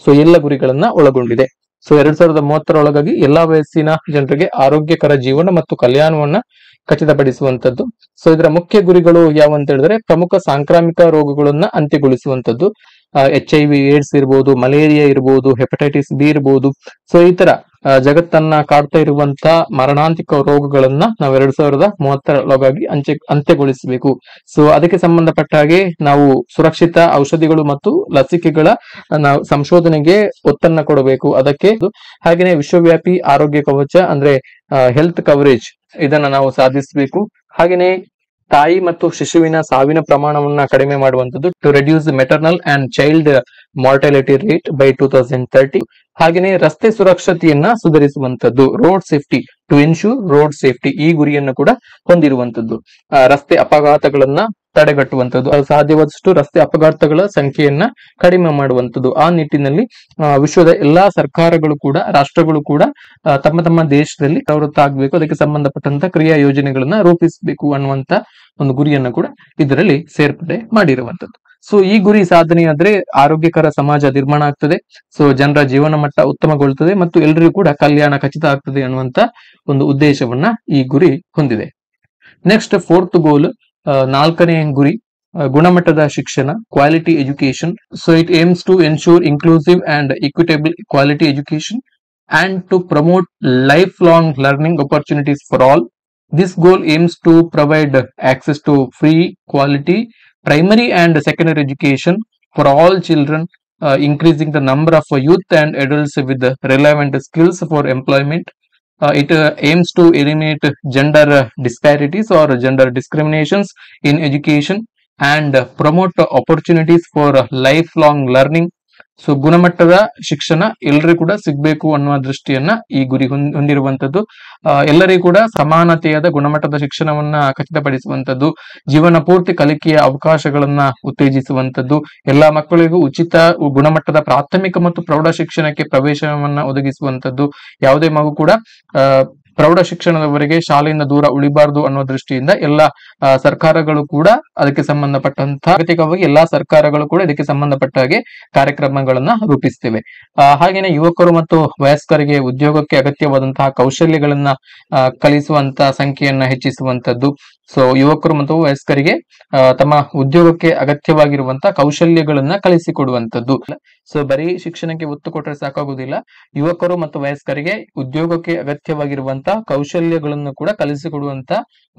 So ಎಲ್ಲ ಗುರಿಗಳನ್ನ ಒಳಗೊಂಡಿದೆ. ಸೊ 2030 ಒಳಗಾಗಿ ಎಲ್ಲಾ ವಯಸ್ಸಿನ ಜನರಿಗೆ ಆರೋಗ್ಯಕರ ಜೀವನ ಮತ್ತು ಕಲ್ಯಾಣವನ್ನ ಖಚಿತಪಡಿಸುವಂತದ್ದು. ಸೊ ಇದರ ಮುಖ್ಯ ಗುರಿಗಳು ಯಾವಂತ ಹೇಳಿದ್ರೆ, ಪ್ರಮುಖ ಸಾಂಕ್ರಾಮಿಕ ರೋಗಗಳನ್ನ ಅಂತ್ಯಗೊಳಿಸುವಂತದ್ದು, HIV ಏಡ್ಸ್ ಇರಬಹುದು, ಮಲೇರಿಯಾ ಇರಬಹುದು, ಹೆಪಟೈಟಿಸ್ ಬಿ ಇರಬಹುದು. ಸೊ ಈ ತರ ಜಗತ್ತನ್ನ ಕಾಡ್ತಾ ಇರುವಂತ ಮರಣಾಂತಿಕ ರೋಗಗಳನ್ನ ನಾವು 2030 ಒಳಗಾಗಿ ಅಂತ್ಯಗೊಳಿಸಬೇಕು. ಸೊ ಅದಕ್ಕೆ ಸಂಬಂಧಪಟ್ಟ ಹಾಗೆ ನಾವು ಸುರಕ್ಷಿತ ಔಷಧಿಗಳು ಮತ್ತು ಲಸಿಕೆಗಳ ನಾವು ಸಂಶೋಧನೆಗೆ ಒತ್ತನ್ನ ಕೊಡಬೇಕು. ಅದಕ್ಕೆ ಹಾಗೆಯೇ ವಿಶ್ವವ್ಯಾಪಿ ಆರೋಗ್ಯ ಕವಚ ಅಂದ್ರೆ ಹೆಲ್ತ್ ಕವರೇಜ್ ಇದನ್ನ ನಾವು ಸಾಧಿಸಬೇಕು. ಹಾಗೆಯೇ ತಾಯಿ ಮತ್ತು ಶಿಶುವಿನ ಸಾವಿನ ಪ್ರಮಾಣವನ್ನ ಕಡಿಮೆ ಮಾಡುವಂತದ್ದು, to reduce maternal and child mortality rate by 2030. ಹಾಗೆಯೇ ರಸ್ತೆ ಸುರಕ್ಷತೆಯನ್ನ ಸುಧಾರಿಸುವಂತದ್ದು, road safety, to ensure road safety, ಈ ಗುರಿಯನ್ನು ಕೂಡ ಹೊಂದಿರುವಂತದ್ದು. ರಸ್ತೆ ಅಪಘಾತಗಳನ್ನ ತಡೆಗಟ್ಟುವಂತದ್ದು, ಸಾಧ್ಯವಾದಷ್ಟು ರಸ್ತೆ ಅಪಘಾತಗಳ ಸಂಖ್ಯೆಯನ್ನ ಕಡಿಮೆ ಮಾಡುವಂತದ್ದು. ಆ ನಿಟ್ಟಿನಲ್ಲಿ ವಿಶ್ವದ ಎಲ್ಲಾ ಸರ್ಕಾರಗಳು ಕೂಡ, ರಾಷ್ಟ್ರಗಳು ಕೂಡ ತಮ್ಮ ತಮ್ಮ ದೇಶದಲ್ಲಿ ಪ್ರವೃತ್ತ ಆಗಬೇಕು, ಅದಕ್ಕೆ ಸಂಬಂಧಪಟ್ಟಂತ ಕ್ರಿಯಾ ಯೋಜನೆಗಳನ್ನ ರೂಪಿಸಬೇಕು ಅನ್ನುವಂತ ಒಂದು ಗುರಿಯನ್ನು ಕೂಡ ಇದರಲ್ಲಿ ಸೇರ್ಪಡೆ ಮಾಡಿರುವಂತದ್ದು. ಸೊ ಈ ಗುರಿ ಸಾಧನೆಯಾದ್ರೆ ಆರೋಗ್ಯಕರ ಸಮಾಜ ನಿರ್ಮಾಣ ಆಗ್ತದೆ. ಸೊ ಜನರ ಜೀವನ ಮಟ್ಟ ಉತ್ತಮಗೊಳ್ಳುತ್ತದೆ ಮತ್ತು ಎಲ್ಲರಿಗೂ ಕೂಡ ಕಲ್ಯಾಣ ಖಚಿತ ಆಗ್ತದೆ ಅನ್ನುವಂತ ಒಂದು ಉದ್ದೇಶವನ್ನ ಈ ಗುರಿ ಹೊಂದಿದೆ. ನೆಕ್ಸ್ಟ್ ಫೋರ್ತ್ ಗೋಲ್, ನಾಲ್ಕನೇ ಗುರಿ, ಗುಣಮಟ್ಟದ ಶಿಕ್ಷಣ, quality education. So it aims to ensure inclusive and equitable quality education and to promote lifelong learning opportunities for all. This goal aims to provide access to free, quality primary and secondary education for all children, increasing the number of youth and adults with relevant skills for employment. It aims to eliminate gender disparities or gender discriminations in education and promote opportunities for lifelong learning. So ಗುಣಮಟ್ಟದ ಶಿಕ್ಷಣ ಎಲ್ಲರಿಗೂ ಕೂಡ ಸಿಗಬೇಕು ಅನ್ನುವ ದೃಷ್ಟಿಯನ್ನ ಈ ಗುರಿ ಹೊಂದಿರುವಂತದ್ದು. ಎಲ್ಲರಿಗೂ ಕೂಡ ಸಮಾನತೆಯಾದ ಗುಣಮಟ್ಟದ ಶಿಕ್ಷಣವನ್ನ ಖಚಿತಪಡಿಸುವಂತದ್ದು, ಜೀವನ ಪೂರ್ತಿ ಕಲಿಕೆಯ ಅವಕಾಶಗಳನ್ನ ಉತ್ತೇಜಿಸುವಂತದ್ದು, ಎಲ್ಲಾ ಮಕ್ಕಳಿಗೂ ಉಚಿತ ಗುಣಮಟ್ಟದ ಪ್ರಾಥಮಿಕ ಮತ್ತು ಪ್ರೌಢ ಶಿಕ್ಷಣಕ್ಕೆ ಪ್ರವೇಶವನ್ನ ಒದಗಿಸುವಂತದ್ದು, ಯಾವುದೇ ಮಗು ಕೂಡ ಪ್ರೌಢ ಶಿಕ್ಷಣದವರೆಗೆ ಶಾಲೆಯಿಂದ ದೂರ ಉಳಿಬಾರದು ಅನ್ನೋ ದೃಷ್ಟಿಯಿಂದ ಎಲ್ಲಾ ಸರ್ಕಾರಗಳು ಕೂಡ ಅದಕ್ಕೆ ಸಂಬಂಧಪಟ್ಟಂತಹ ಜಾಗತಿಕವಾಗಿ ಎಲ್ಲಾ ಸರ್ಕಾರಗಳು ಕೂಡ ಇದಕ್ಕೆ ಸಂಬಂಧಪಟ್ಟ ಹಾಗೆ ಕಾರ್ಯಕ್ರಮಗಳನ್ನ ರೂಪಿಸ್ತೇವೆ. ಹಾಗೇನೆ ಯುವಕರು ಮತ್ತು ವಯಸ್ಕರಿಗೆ ಉದ್ಯೋಗಕ್ಕೆ ಅಗತ್ಯವಾದಂತಹ ಕೌಶಲ್ಯಗಳನ್ನ ಕಲಿಸುವಂತಹ ಸಂಖ್ಯೆಯನ್ನ ಹೆಚ್ಚಿಸುವಂತದ್ದು. ಸೊ ಯುವಕರು ಮತ್ತು ವಯಸ್ಕರಿಗೆ ತಮ್ಮ ಉದ್ಯೋಗಕ್ಕೆ ಅಗತ್ಯವಾಗಿರುವಂತಹ ಕೌಶಲ್ಯಗಳನ್ನ ಕಲಿಸಿಕೊಡುವಂತದ್ದು. ಸೊ ಬರೀ ಶಿಕ್ಷಣಕ್ಕೆ ಒತ್ತು ಕೊಟ್ಟರೆ ಸಾಕಾಗುವುದಿಲ್ಲ, ಯುವಕರು ಮತ್ತು ವಯಸ್ಕರಿಗೆ ಉದ್ಯೋಗಕ್ಕೆ ಅಗತ್ಯವಾಗಿರುವಂತಹ ಕೌಶಲ್ಯಗಳನ್ನು ಕೂಡ ಕಲಿಸಿಕೊಡುವಂತ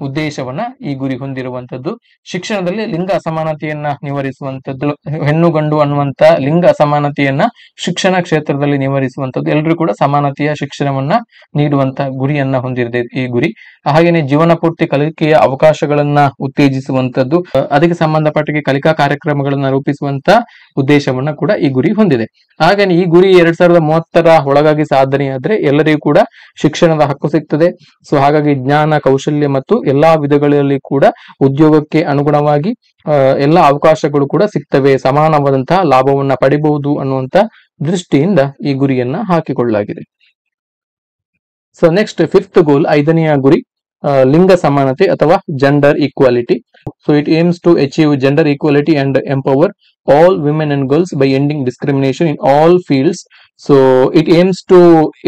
ಉದ್ದೇಶವನ್ನ ಈ ಗುರಿ ಹೊಂದಿರುವಂತದ್ದು. ಶಿಕ್ಷಣದಲ್ಲಿ ಲಿಂಗ ಅಸಮಾನತೆಯನ್ನ ನಿವಾರಿಸುವಂತದ್ದು, ಹೆಣ್ಣು ಗಂಡು ಅನ್ನುವಂತ ಲಿಂಗ ಅಸಮಾನತೆಯನ್ನ ಶಿಕ್ಷಣ ಕ್ಷೇತ್ರದಲ್ಲಿ ನಿವಾರಿಸುವಂತದ್ದು, ಎಲ್ಲರೂ ಕೂಡ ಸಮಾನತೆಯ ಶಿಕ್ಷಣವನ್ನ ನೀಡುವಂತ ಗುರಿಯನ್ನ ಹೊಂದಿದೆ ಈ ಗುರಿ. ಹಾಗೇನೆ ಜೀವನ ಪೂರ್ತಿ ಕಲಿಕೆಯ ಅವಕಾಶಗಳನ್ನ ಉತ್ತೇಜಿಸುವಂತದ್ದು, ಅದಕ್ಕೆ ಸಂಬಂಧಪಟ್ಟ ಕಲಿಕಾ ಕಾರ್ಯಕ್ರಮಗಳನ್ನ ರೂಪಿಸುವಂತ ಉದ್ದೇಶವನ್ನ ಕೂಡ ಈ ಗುರಿ ಹೊಂದಿದೆ. ಹಾಗೇನೆ ಈ ಗುರಿ 2030 ಒಳಗಾಗಿ ಸಾಧನೆಯಾದ್ರೆ ಎಲ್ಲರಿಗೂ ಕೂಡ ಶಿಕ್ಷಣದ ಹಕ್ಕು ಸಿಗ್ತದೆ. ಸೊ ಹಾಗಾಗಿ ಜ್ಞಾನ, ಕೌಶಲ್ಯ ಮತ್ತು ಎಲ್ಲಾ ವಿಧಗಳಲ್ಲಿ ಕೂಡ ಉದ್ಯೋಗಕ್ಕೆ ಅನುಗುಣವಾಗಿ ಎಲ್ಲಾ ಅವಕಾಶಗಳು ಕೂಡ ಸಿಗ್ತವೆ, ಸಮಾನವಾದಂತಹ ಲಾಭವನ್ನ ಪಡಿಬಹುದು ಅನ್ನುವಂತ ದೃಷ್ಟಿಯಿಂದ ಈ ಗುರಿಯನ್ನ ಹಾಕಿಕೊಳ್ಳಲಾಗಿದೆ. ಸೊ ನೆಕ್ಸ್ಟ್ 5th ಗೋಲ್, 5ನೆಯ ಗುರಿ ಲಿಂಗ ಸಮಾನತೆ ಅಥವಾ gender equality. So it aims to achieve gender equality and empower all women and girls by ending discrimination in all fields. So it aims to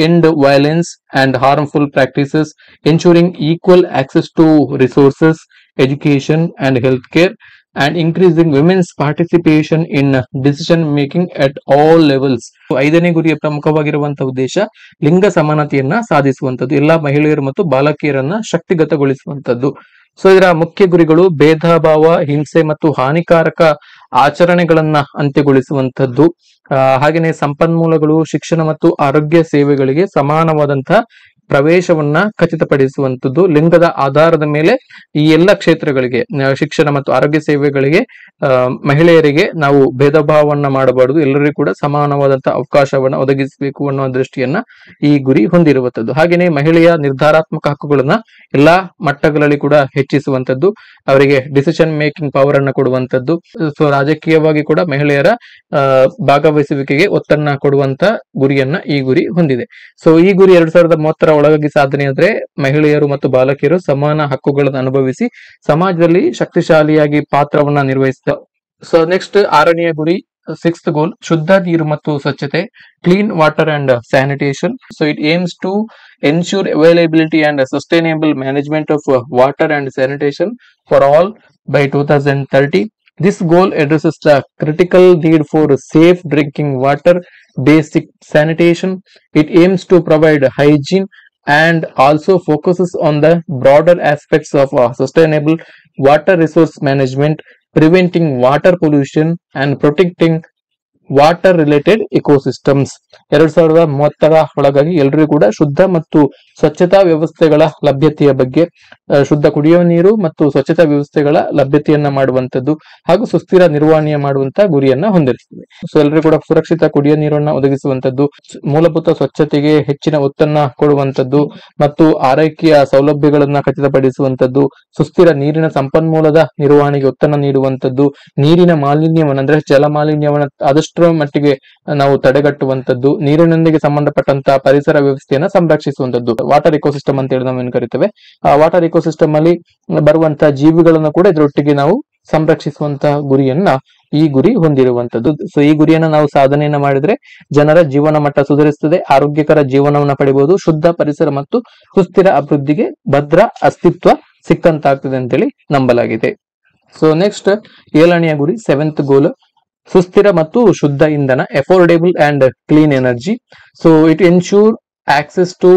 end violence and harmful practices, ensuring equal access to resources, education and healthcare, and increasing women's participation in decision making at all levels. 5ನೇ ಗುರಿಯ ಪ್ರಮುಖವಾಗಿರುವಂತಹ ಉದ್ದೇಶ ಲಿಂಗ ಸಮಾನತೆಯನ್ನ ಸಾಧಿಸುವಂತದ್ದು, ಎಲ್ಲಾ ಮಹಿಳೆಯರು ಮತ್ತು ಬಾಲಕಿಯರನ್ನ ಶಕ್ತಿಗತಗೊಳಿಸುವಂತದ್ದು. ಸೊ ಇದರ ಮುಖ್ಯ ಗುರಿಗಳು ಭೇದ ಭಾವ, ಹಿಂಸೆ ಮತ್ತು ಹಾನಿಕಾರಕ ಆಚರಣೆಗಳನ್ನ ಅಂತ್ಯಗೊಳಿಸುವಂತದ್ದು, ಹಾಗೆಯೇ ಸಂಪನ್ಮೂಲಗಳು, ಶಿಕ್ಷಣ ಮತ್ತು ಆರೋಗ್ಯ ಸೇವೆಗಳಿಗೆ ಸಮಾನವಾದಂತಹ ಪ್ರವೇಶವನ್ನ ಖಚಿತಪಡಿಸುವಂತದ್ದು. ಲಿಂಗದ ಆಧಾರದ ಮೇಲೆ ಈ ಎಲ್ಲ ಕ್ಷೇತ್ರಗಳಿಗೆ, ಶಿಕ್ಷಣ ಮತ್ತು ಆರೋಗ್ಯ ಸೇವೆಗಳಿಗೆ ಮಹಿಳೆಯರಿಗೆ ನಾವು ಭೇದ ಭಾವವನ್ನ ಮಾಡಬಾರದು, ಎಲ್ಲರಿಗೂ ಕೂಡ ಸಮಾನವಾದಂತಹ ಅವಕಾಶವನ್ನ ಒದಗಿಸಬೇಕು ಅನ್ನುವ ದೃಷ್ಟಿಯನ್ನ ಈ ಗುರಿ ಹೊಂದಿರುವಂತದ್ದು. ಹಾಗೆಯೇ ಮಹಿಳೆಯ ನಿರ್ಧಾರಾತ್ಮಕ ಹಕ್ಕುಗಳನ್ನ ಎಲ್ಲಾ ಮಟ್ಟಗಳಲ್ಲಿ ಕೂಡ ಹೆಚ್ಚಿಸುವಂತದ್ದು, ಅವರಿಗೆ ಡಿಸಿಷನ್ ಮೇಕಿಂಗ್ ಪವರ್ ಅನ್ನ ಕೊಡುವಂತದ್ದು. ಸೊ ರಾಜಕೀಯವಾಗಿ ಕೂಡ ಮಹಿಳೆಯರ ಭಾಗವಹಿಸುವಿಕೆಗೆ ಒತ್ತನ್ನ ಕೊಡುವಂತ ಗುರಿಯನ್ನ ಈ ಗುರಿ ಹೊಂದಿದೆ. ಸೊ ಈ ಗುರಿ 2030 ಒಳಗಾಗಿ ಸಾಧನೆಯಾದ್ರೆ ಮಹಿಳೆಯರು ಮತ್ತು ಬಾಲಕಿಯರು ಸಮಾನ ಹಕ್ಕುಗಳನ್ನು ಅನುಭವಿಸಿ ಸಮಾಜದಲ್ಲಿ ಶಕ್ತಿಶಾಲಿಯಾಗಿ ಪಾತ್ರವನ್ನ ನಿರ್ವಹಿಸ್ತಾರೆ. ಸೊ ನೆಕ್ಸ್ಟ್ 6ನೆಯ ಗುರಿ, 6th ಗೋಲ್, ಶುದ್ಧ ನೀರು ಮತ್ತು ಸ್ವಚ್ಛತೆ, clean water and sanitation. So it aims to ensure availability and sustainable management of water and sanitation for all by 2030. This goal addresses the critical need for safe drinking water, basic sanitation. It aims to provide hygiene and also focuses on the broader aspects of sustainable water resource management, preventing water pollution and protecting water related ecosystems. 2030 ಒಳಗಾಗಿ ಎಲ್ಲರಿಗೂ ಕೂಡ ಶುದ್ಧ ಮತ್ತು ಸ್ವಚ್ಛತಾ ವ್ಯವಸ್ಥೆಗಳ ಲಭ್ಯತೆಯ ಬಗ್ಗೆ, ಶುದ್ಧ ಕುಡಿಯುವ ನೀರು ಮತ್ತು ಸ್ವಚ್ಛತಾ ವ್ಯವಸ್ಥೆಗಳ ಲಭ್ಯತೆಯನ್ನ ಮಾಡುವಂತದ್ದು ಹಾಗೂ ಸುಸ್ಥಿರ ನಿರ್ವಹಣೆ ಮಾಡುವಂತ ಗುರಿಯನ್ನ ಹೊಂದಿರುತ್ತದೆ. ಸೊ ಎಲ್ಲರಿಗೂ ಕೂಡ ಸುರಕ್ಷಿತ ಕುಡಿಯುವ ನೀರನ್ನ ಒದಗಿಸುವಂತದ್ದು, ಮೂಲಭೂತ ಸ್ವಚ್ಛತೆಗೆ ಹೆಚ್ಚಿನ ಒತ್ತನ್ನ ಕೊಡುವಂತದ್ದು ಮತ್ತು ಆರೈಕೆಯ ಸೌಲಭ್ಯಗಳನ್ನ ಖಚಿತಪಡಿಸುವಂತದ್ದು, ಸುಸ್ಥಿರ ನೀರಿನ ಸಂಪನ್ಮೂಲದ ನಿರ್ವಹಣೆಗೆ ಒತ್ತನ್ನ ನೀಡುವಂತದ್ದು, ನೀರಿನ ಮಾಲಿನ್ಯವನ್ನ ಅಂದ್ರೆ ಜಲ ಮಾಲಿನ್ಯವನ್ನ ಆದಷ್ಟು ಮಟ್ಟಿಗೆ ನಾವು ತಡೆಗಟ್ಟುವಂತದ್ದು, ನೀರಿನೊಂದಿಗೆ ಸಂಬಂಧಪಟ್ಟಂತಹ ಪರಿಸರ ವ್ಯವಸ್ಥೆಯನ್ನ ಸಂರಕ್ಷಿಸುವಂತದ್ದು, ವಾಟರ್ ಇಕೋಸಿಸ್ಟಮ್ ಅಂತ ಹೇಳಿ ನಾವೇನು ಕರಿತೇವೆ. ಆ ವಾಟರ್ ಇಕೋಸಿಸ್ಟಮ್ ಅಲ್ಲಿ ಬರುವಂತಹ ಜೀವಿಗಳನ್ನು ಕೂಡ ಇದರೊಟ್ಟಿಗೆ ನಾವು ಸಂರಕ್ಷಿಸುವಂತಹ ಗುರಿಯನ್ನ ಈ ಗುರಿ ಹೊಂದಿರುವಂತದ್ದು. ಸೊ ಈ ಗುರಿಯನ್ನ ನಾವು ಸಾಧನೆಯನ್ನ ಮಾಡಿದ್ರೆ ಜನರ ಜೀವನ ಮಟ್ಟ ಸುಧಾರಿಸುತ್ತದೆ, ಆರೋಗ್ಯಕರ ಜೀವನವನ್ನ ಪಡಿಬಹುದು, ಶುದ್ಧ ಪರಿಸರ ಮತ್ತು ಸುಸ್ಥಿರ ಅಭಿವೃದ್ಧಿಗೆ ಭದ್ರ ಅಸ್ತಿತ್ವ ಸಿಕ್ಕಂತಾಗ್ತದೆ ಅಂತೇಳಿ ನಂಬಲಾಗಿದೆ. ಸೊ ನೆಕ್ಸ್ಟ್ 7ನೆಯ ಗುರಿ, 7th ಗೋಲ್, ಸುಸ್ಥಿರ ಮತ್ತು ಶುದ್ಧ ಇಂಧನ, affordable and clean energy. So it ensure access to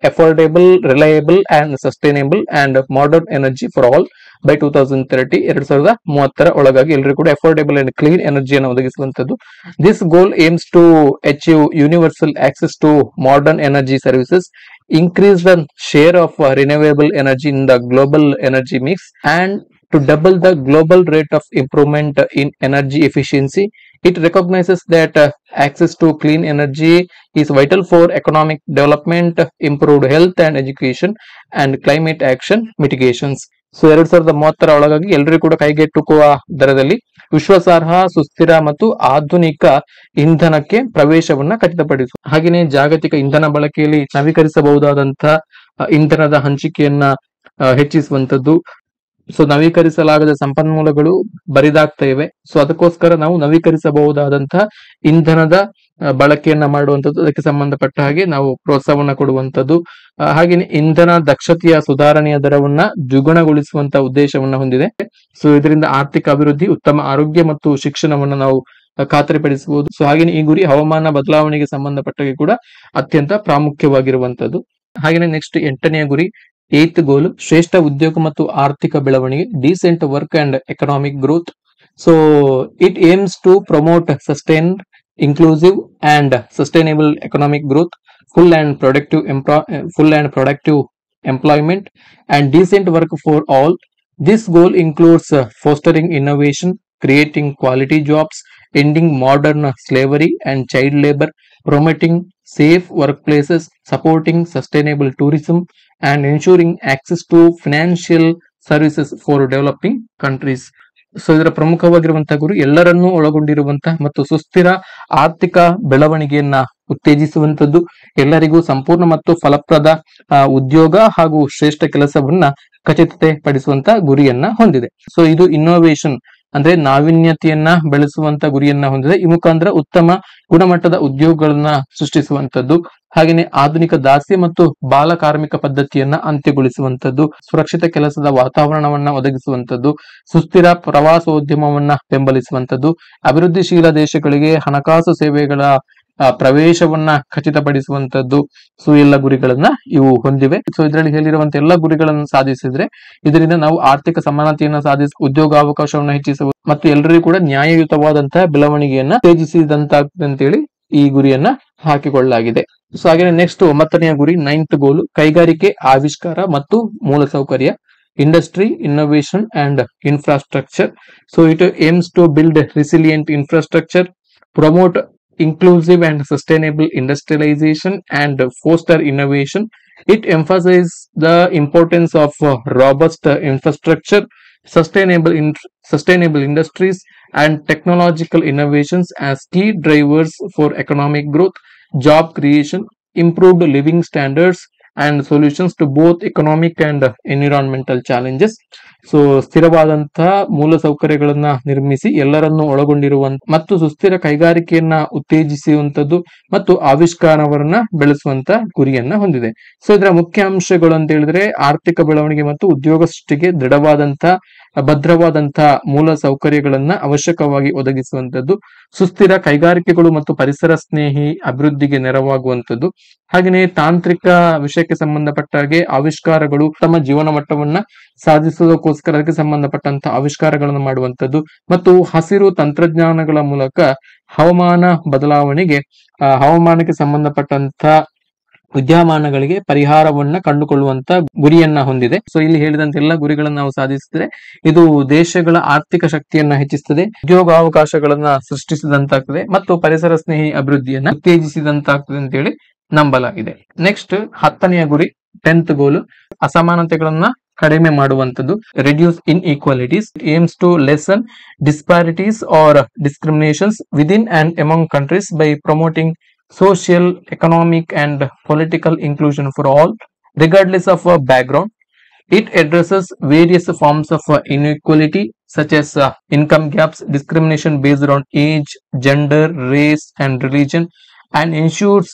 affordable, reliable and sustainable and modern energy for all by 2030 2030 ಒಳಗಾಗಿ ಎಲ್ಲರಿಗೂ ಕೂಡ affordable and clean ಎನರ್ಜಿಯನ್ನು ಒದಗಿಸುವಂತದ್ದು. This goal aims to achieve universal access to modern energy services, increase the share of renewable energy in the global energy mix, and to double the global rate of improvement in energy efficiency. It recognizes that access to clean energy is vital for economic development, improved health and education, and climate action mitigations. So 2030 ಒಳಗಾಗಿ ಎಲ್ಲರೂ ಕೂಡ ಕೈಗೆಟುಕುವ ದರದಲ್ಲಿ ವಿಶ್ವಾಸಾರ್ಹ, ಸುಸ್ಥಿರ ಮತ್ತು ಆಧುನಿಕ ಇಂಧನಕ್ಕೆ ಪ್ರವೇಶವನ್ನ ಖಚಿತಪಡಿಸುವ ಹಾಗೆಯೇ ಜಾಗತಿಕ ಇಂಧನ ಬಳಕೆಯಲ್ಲಿ ನವೀಕರಿಸಬಹುದಾದಂತಹ ಇಂಧನದ ಹಂಚಿಕೆಯನ್ನ ಹೆಚ್ಚಿಸುವಂತದ್ದು. ಸೊ ನವೀಕರಿಸಲಾಗದ ಸಂಪನ್ಮೂಲಗಳು ಬರಿದಾಗ್ತಾ ಇವೆ. ಸೊ ಅದಕ್ಕೋಸ್ಕರ ನಾವು ನವೀಕರಿಸಬಹುದಾದಂತಹ ಇಂಧನದ ಬಳಕೆಯನ್ನ ಮಾಡುವಂತದ್ದು, ಅದಕ್ಕೆ ಸಂಬಂಧಪಟ್ಟ ಹಾಗೆ ನಾವು ಪ್ರೋತ್ಸಾಹವನ್ನ ಕೊಡುವಂತದ್ದು. ಹಾಗೆಯೇ ಇಂಧನ ದಕ್ಷತೆಯ ಸುಧಾರಣೆಯ ದರವನ್ನ ದ್ವಿಗುಣಗೊಳಿಸುವಂತ ಉದ್ದೇಶವನ್ನ ಹೊಂದಿದೆ. ಸೊ ಇದರಿಂದ ಆರ್ಥಿಕ ಅಭಿವೃದ್ಧಿ, ಉತ್ತಮ ಆರೋಗ್ಯ ಮತ್ತು ಶಿಕ್ಷಣವನ್ನ ನಾವು ಖಾತರಿಪಡಿಸಬಹುದು. ಸೊ ಹಾಗೆಯೇ ಈ ಗುರಿ ಹವಾಮಾನ ಬದಲಾವಣೆಗೆ ಸಂಬಂಧಪಟ್ಟಾಗೆ ಕೂಡ ಅತ್ಯಂತ ಪ್ರಾಮುಖ್ಯವಾಗಿರುವಂತದ್ದು. ಹಾಗೆಯೇ ನೆಕ್ಸ್ಟ್ 8ನೇ ಗುರಿ, 8th ಗೋಲ್, ಶ್ರೇಷ್ಠ ಉದ್ಯೋಗ ಮತ್ತು ಆರ್ಥಿಕ ಬೆಳವಣಿಗೆ, decent work and economic growth. So it aims to promote sustained, inclusive and sustainable economic growth, full and productive employment and decent work for all. This goal includes fostering innovation, creating quality jobs, ending modern slavery and child labor, promoting safe workplaces, supporting sustainable tourism and ensuring access to financial services for developing countries. So ಇದರ ಪ್ರಮುಖವಾಗಿರುವಂತಹ ಗುರಿ ಎಲ್ಲರನ್ನೂ ಒಳಗೊಂಡಿರುವಂತಹ ಮತ್ತು ಸುಸ್ಥಿರ ಆರ್ಥಿಕ ಬೆಳವಣಿಗೆಯನ್ನ ಉತ್ತೇಜಿಸುವಂತದ್ದು, ಎಲ್ಲರಿಗೂ ಸಂಪೂರ್ಣ ಮತ್ತು ಫಲಪ್ರದ ಉದ್ಯೋಗ ಹಾಗೂ ಶ್ರೇಷ್ಠ ಕೆಲಸವನ್ನ ಖಚಿತತೆ ಪಡಿಸುವಂತ ಗುರಿಯನ್ನ ಹೊಂದಿದೆ. ಸೊ ಇದು ಇನ್ನೋವೇಷನ್ ಅಂದ್ರೆ ನಾವೀನ್ಯತೆಯನ್ನ ಬೆಳೆಸುವಂತ ಗುರಿಯನ್ನ ಹೊಂದಿದೆ. ಈ ಮುಖಾಂತರ ಉತ್ತಮ ಗುಣಮಟ್ಟದ ಉದ್ಯೋಗಗಳನ್ನ ಸೃಷ್ಟಿಸುವಂತದ್ದು, ಹಾಗೆಯೇ ಆಧುನಿಕ ದಾಸ್ಯ ಮತ್ತು ಬಾಲ ಕಾರ್ಮಿಕ ಪದ್ಧತಿಯನ್ನ ಅಂತ್ಯಗೊಳಿಸುವಂತದ್ದು, ಸುರಕ್ಷಿತ ಕೆಲಸದ ವಾತಾವರಣವನ್ನ ಒದಗಿಸುವಂತದ್ದು, ಸುಸ್ಥಿರ ಪ್ರವಾಸೋದ್ಯಮವನ್ನ ಬೆಂಬಲಿಸುವಂತದ್ದು, ಅಭಿವೃದ್ಧಿಶೀಲ ದೇಶಗಳಿಗೆ ಹಣಕಾಸು ಸೇವೆಗಳ ಪ್ರವೇಶವನ್ನ ಖಚಿತಪಡಿಸುವಂತದ್ದು. ಸೊ ಎಲ್ಲ ಗುರಿಗಳನ್ನ ಇವು ಹೊಂದಿವೆ. ಸೊ ಇದರಲ್ಲಿ ಹೇಳಿರುವಂತ ಎಲ್ಲ ಗುರಿಗಳನ್ನು ಸಾಧಿಸಿದ್ರೆ ಇದರಿಂದ ನಾವು ಆರ್ಥಿಕ ಸಮಾನತೆಯನ್ನ ಸಾಧಿಸಿ ಉದ್ಯೋಗಾವಕಾಶವನ್ನ ಹೆಚ್ಚಿಸುವ ಮತ್ತು ಎಲ್ಲರಿಗೂ ಕೂಡ ನ್ಯಾಯಯುತವಾದಂತಹ ಬೆಳವಣಿಗೆಯನ್ನ ಉತ್ತೇಜಿಸಿದಂತಾಗ್ತದೆ ಅಂತೇಳಿ ಈ ಗುರಿಯನ್ನ ಹಾಕಿಕೊಳ್ಳಲಾಗಿದೆ. ಸೊ ಹಾಗೆ ನೆಕ್ಸ್ಟ್ 9ನೇ ಗುರಿ, 9th ಗೋಲು, ಕೈಗಾರಿಕೆ, ಆವಿಷ್ಕಾರ ಮತ್ತು ಮೂಲಸೌಕರ್ಯ, industry, innovation and infrastructure. So it aims to build resilient infrastructure, promote inclusive and sustainable industrialization and foster innovation. It emphasizes the importance of robust infrastructure, sustainable industries and technological innovations as key drivers for economic growth, job creation, improved living standards and solutions to both economic and environmental challenges. So ಸ್ಥಿರವಾದಂತಹ ಮೂಲ ಸೌಕರ್ಯಗಳನ್ನ ನಿರ್ಮಿಸಿ ಎಲ್ಲರನ್ನು ಒಳಗೊಂಡಿರುವಂತ ಮತ್ತು ಸುಸ್ಥಿರ ಕೈಗಾರಿಕೆಯನ್ನ ಉತ್ತೇಜಿಸುವಂತದ್ದು ಮತ್ತು ಆವಿಷ್ಕಾರವನ್ನ ಬೆಳೆಸುವಂತ ಗುರಿಯನ್ನ ಹೊಂದಿದೆ. ಸೊ ಇದರ ಮುಖ್ಯ ಅಂಶಗಳು ಅಂತ ಹೇಳಿದ್ರೆ ಆರ್ಥಿಕ ಬೆಳವಣಿಗೆ ಮತ್ತು ಉದ್ಯೋಗ ಸೃಷ್ಟಿಗೆ ದೃಢವಾದಂತಹ ಭದ್ರವಾದಂತಹ ಮೂಲ ಸೌಕರ್ಯಗಳನ್ನ ಅವಶ್ಯಕವಾಗಿ ಒದಗಿಸುವಂತದ್ದು, ಸುಸ್ಥಿರ ಕೈಗಾರಿಕೆಗಳು ಮತ್ತು ಪರಿಸರ ಸ್ನೇಹಿ ಅಭಿವೃದ್ಧಿಗೆ ನೆರವಾಗುವಂತದ್ದು, ಹಾಗೆಯೇ ತಾಂತ್ರಿಕ ವಿಷಯಕ್ಕೆ ಸಂಬಂಧಪಟ್ಟ ಹಾಗೆ ಆವಿಷ್ಕಾರಗಳು ತಮ್ಮ ಜೀವನ ಮಟ್ಟವನ್ನ ಸಾಧಿಸುವುದಕ್ಕೋಸ್ಕರ ಅದಕ್ಕೆ ಸಂಬಂಧಪಟ್ಟಂತಹ ಆವಿಷ್ಕಾರಗಳನ್ನು ಮಾಡುವಂತದ್ದು ಮತ್ತು ಹಸಿರು ತಂತ್ರಜ್ಞಾನಗಳ ಮೂಲಕ ಹವಾಮಾನ ಬದಲಾವಣೆಗೆ ಹವಾಮಾನಕ್ಕೆ ಸಂಬಂಧಪಟ್ಟಂತ ವಿದ್ಯಮಾನಗಳಿಗೆ ಪರಿಹಾರವನ್ನ ಕಂಡುಕೊಳ್ಳುವಂತ ಗುರಿಯನ್ನ ಹೊಂದಿದೆ. ಸೊ ಇಲ್ಲಿ ಹೇಳಿದಂತೆ ಎಲ್ಲ ಗುರಿಗಳನ್ನ ನಾವು ಸಾಧಿಸಿದ್ರೆ ಇದು ದೇಶಗಳ ಆರ್ಥಿಕ ಶಕ್ತಿಯನ್ನ ಹೆಚ್ಚಿಸುತ್ತದೆ, ಉದ್ಯೋಗಾವಕಾಶಗಳನ್ನ ಸೃಷ್ಟಿಸಿದಂತಾಗ್ತದೆ ಮತ್ತು ಪರಿಸರ ಸ್ನೇಹಿ ಅಭಿವೃದ್ಧಿಯನ್ನ ಉತ್ತೇಜಿಸಿದಂತಾಗ್ತದೆ ಅಂತ ಹೇಳಿ ನಂಬಲಾಗಿದೆ. ನೆಕ್ಸ್ಟ್ 10ನೇ ಗುರಿ, 10th ಗೋಲು, ಅಸಮಾನತೆಗಳನ್ನ ಕಡಿಮೆ ಮಾಡುವಂತದ್ದು, reduce inequalities, aims to lessen disparities or discriminations within and among countries by promoting social, economic and political inclusion for all, regardless of background. It addresses various forms of inequality such as income gaps, discrimination based on age, gender, race and religion, and ensures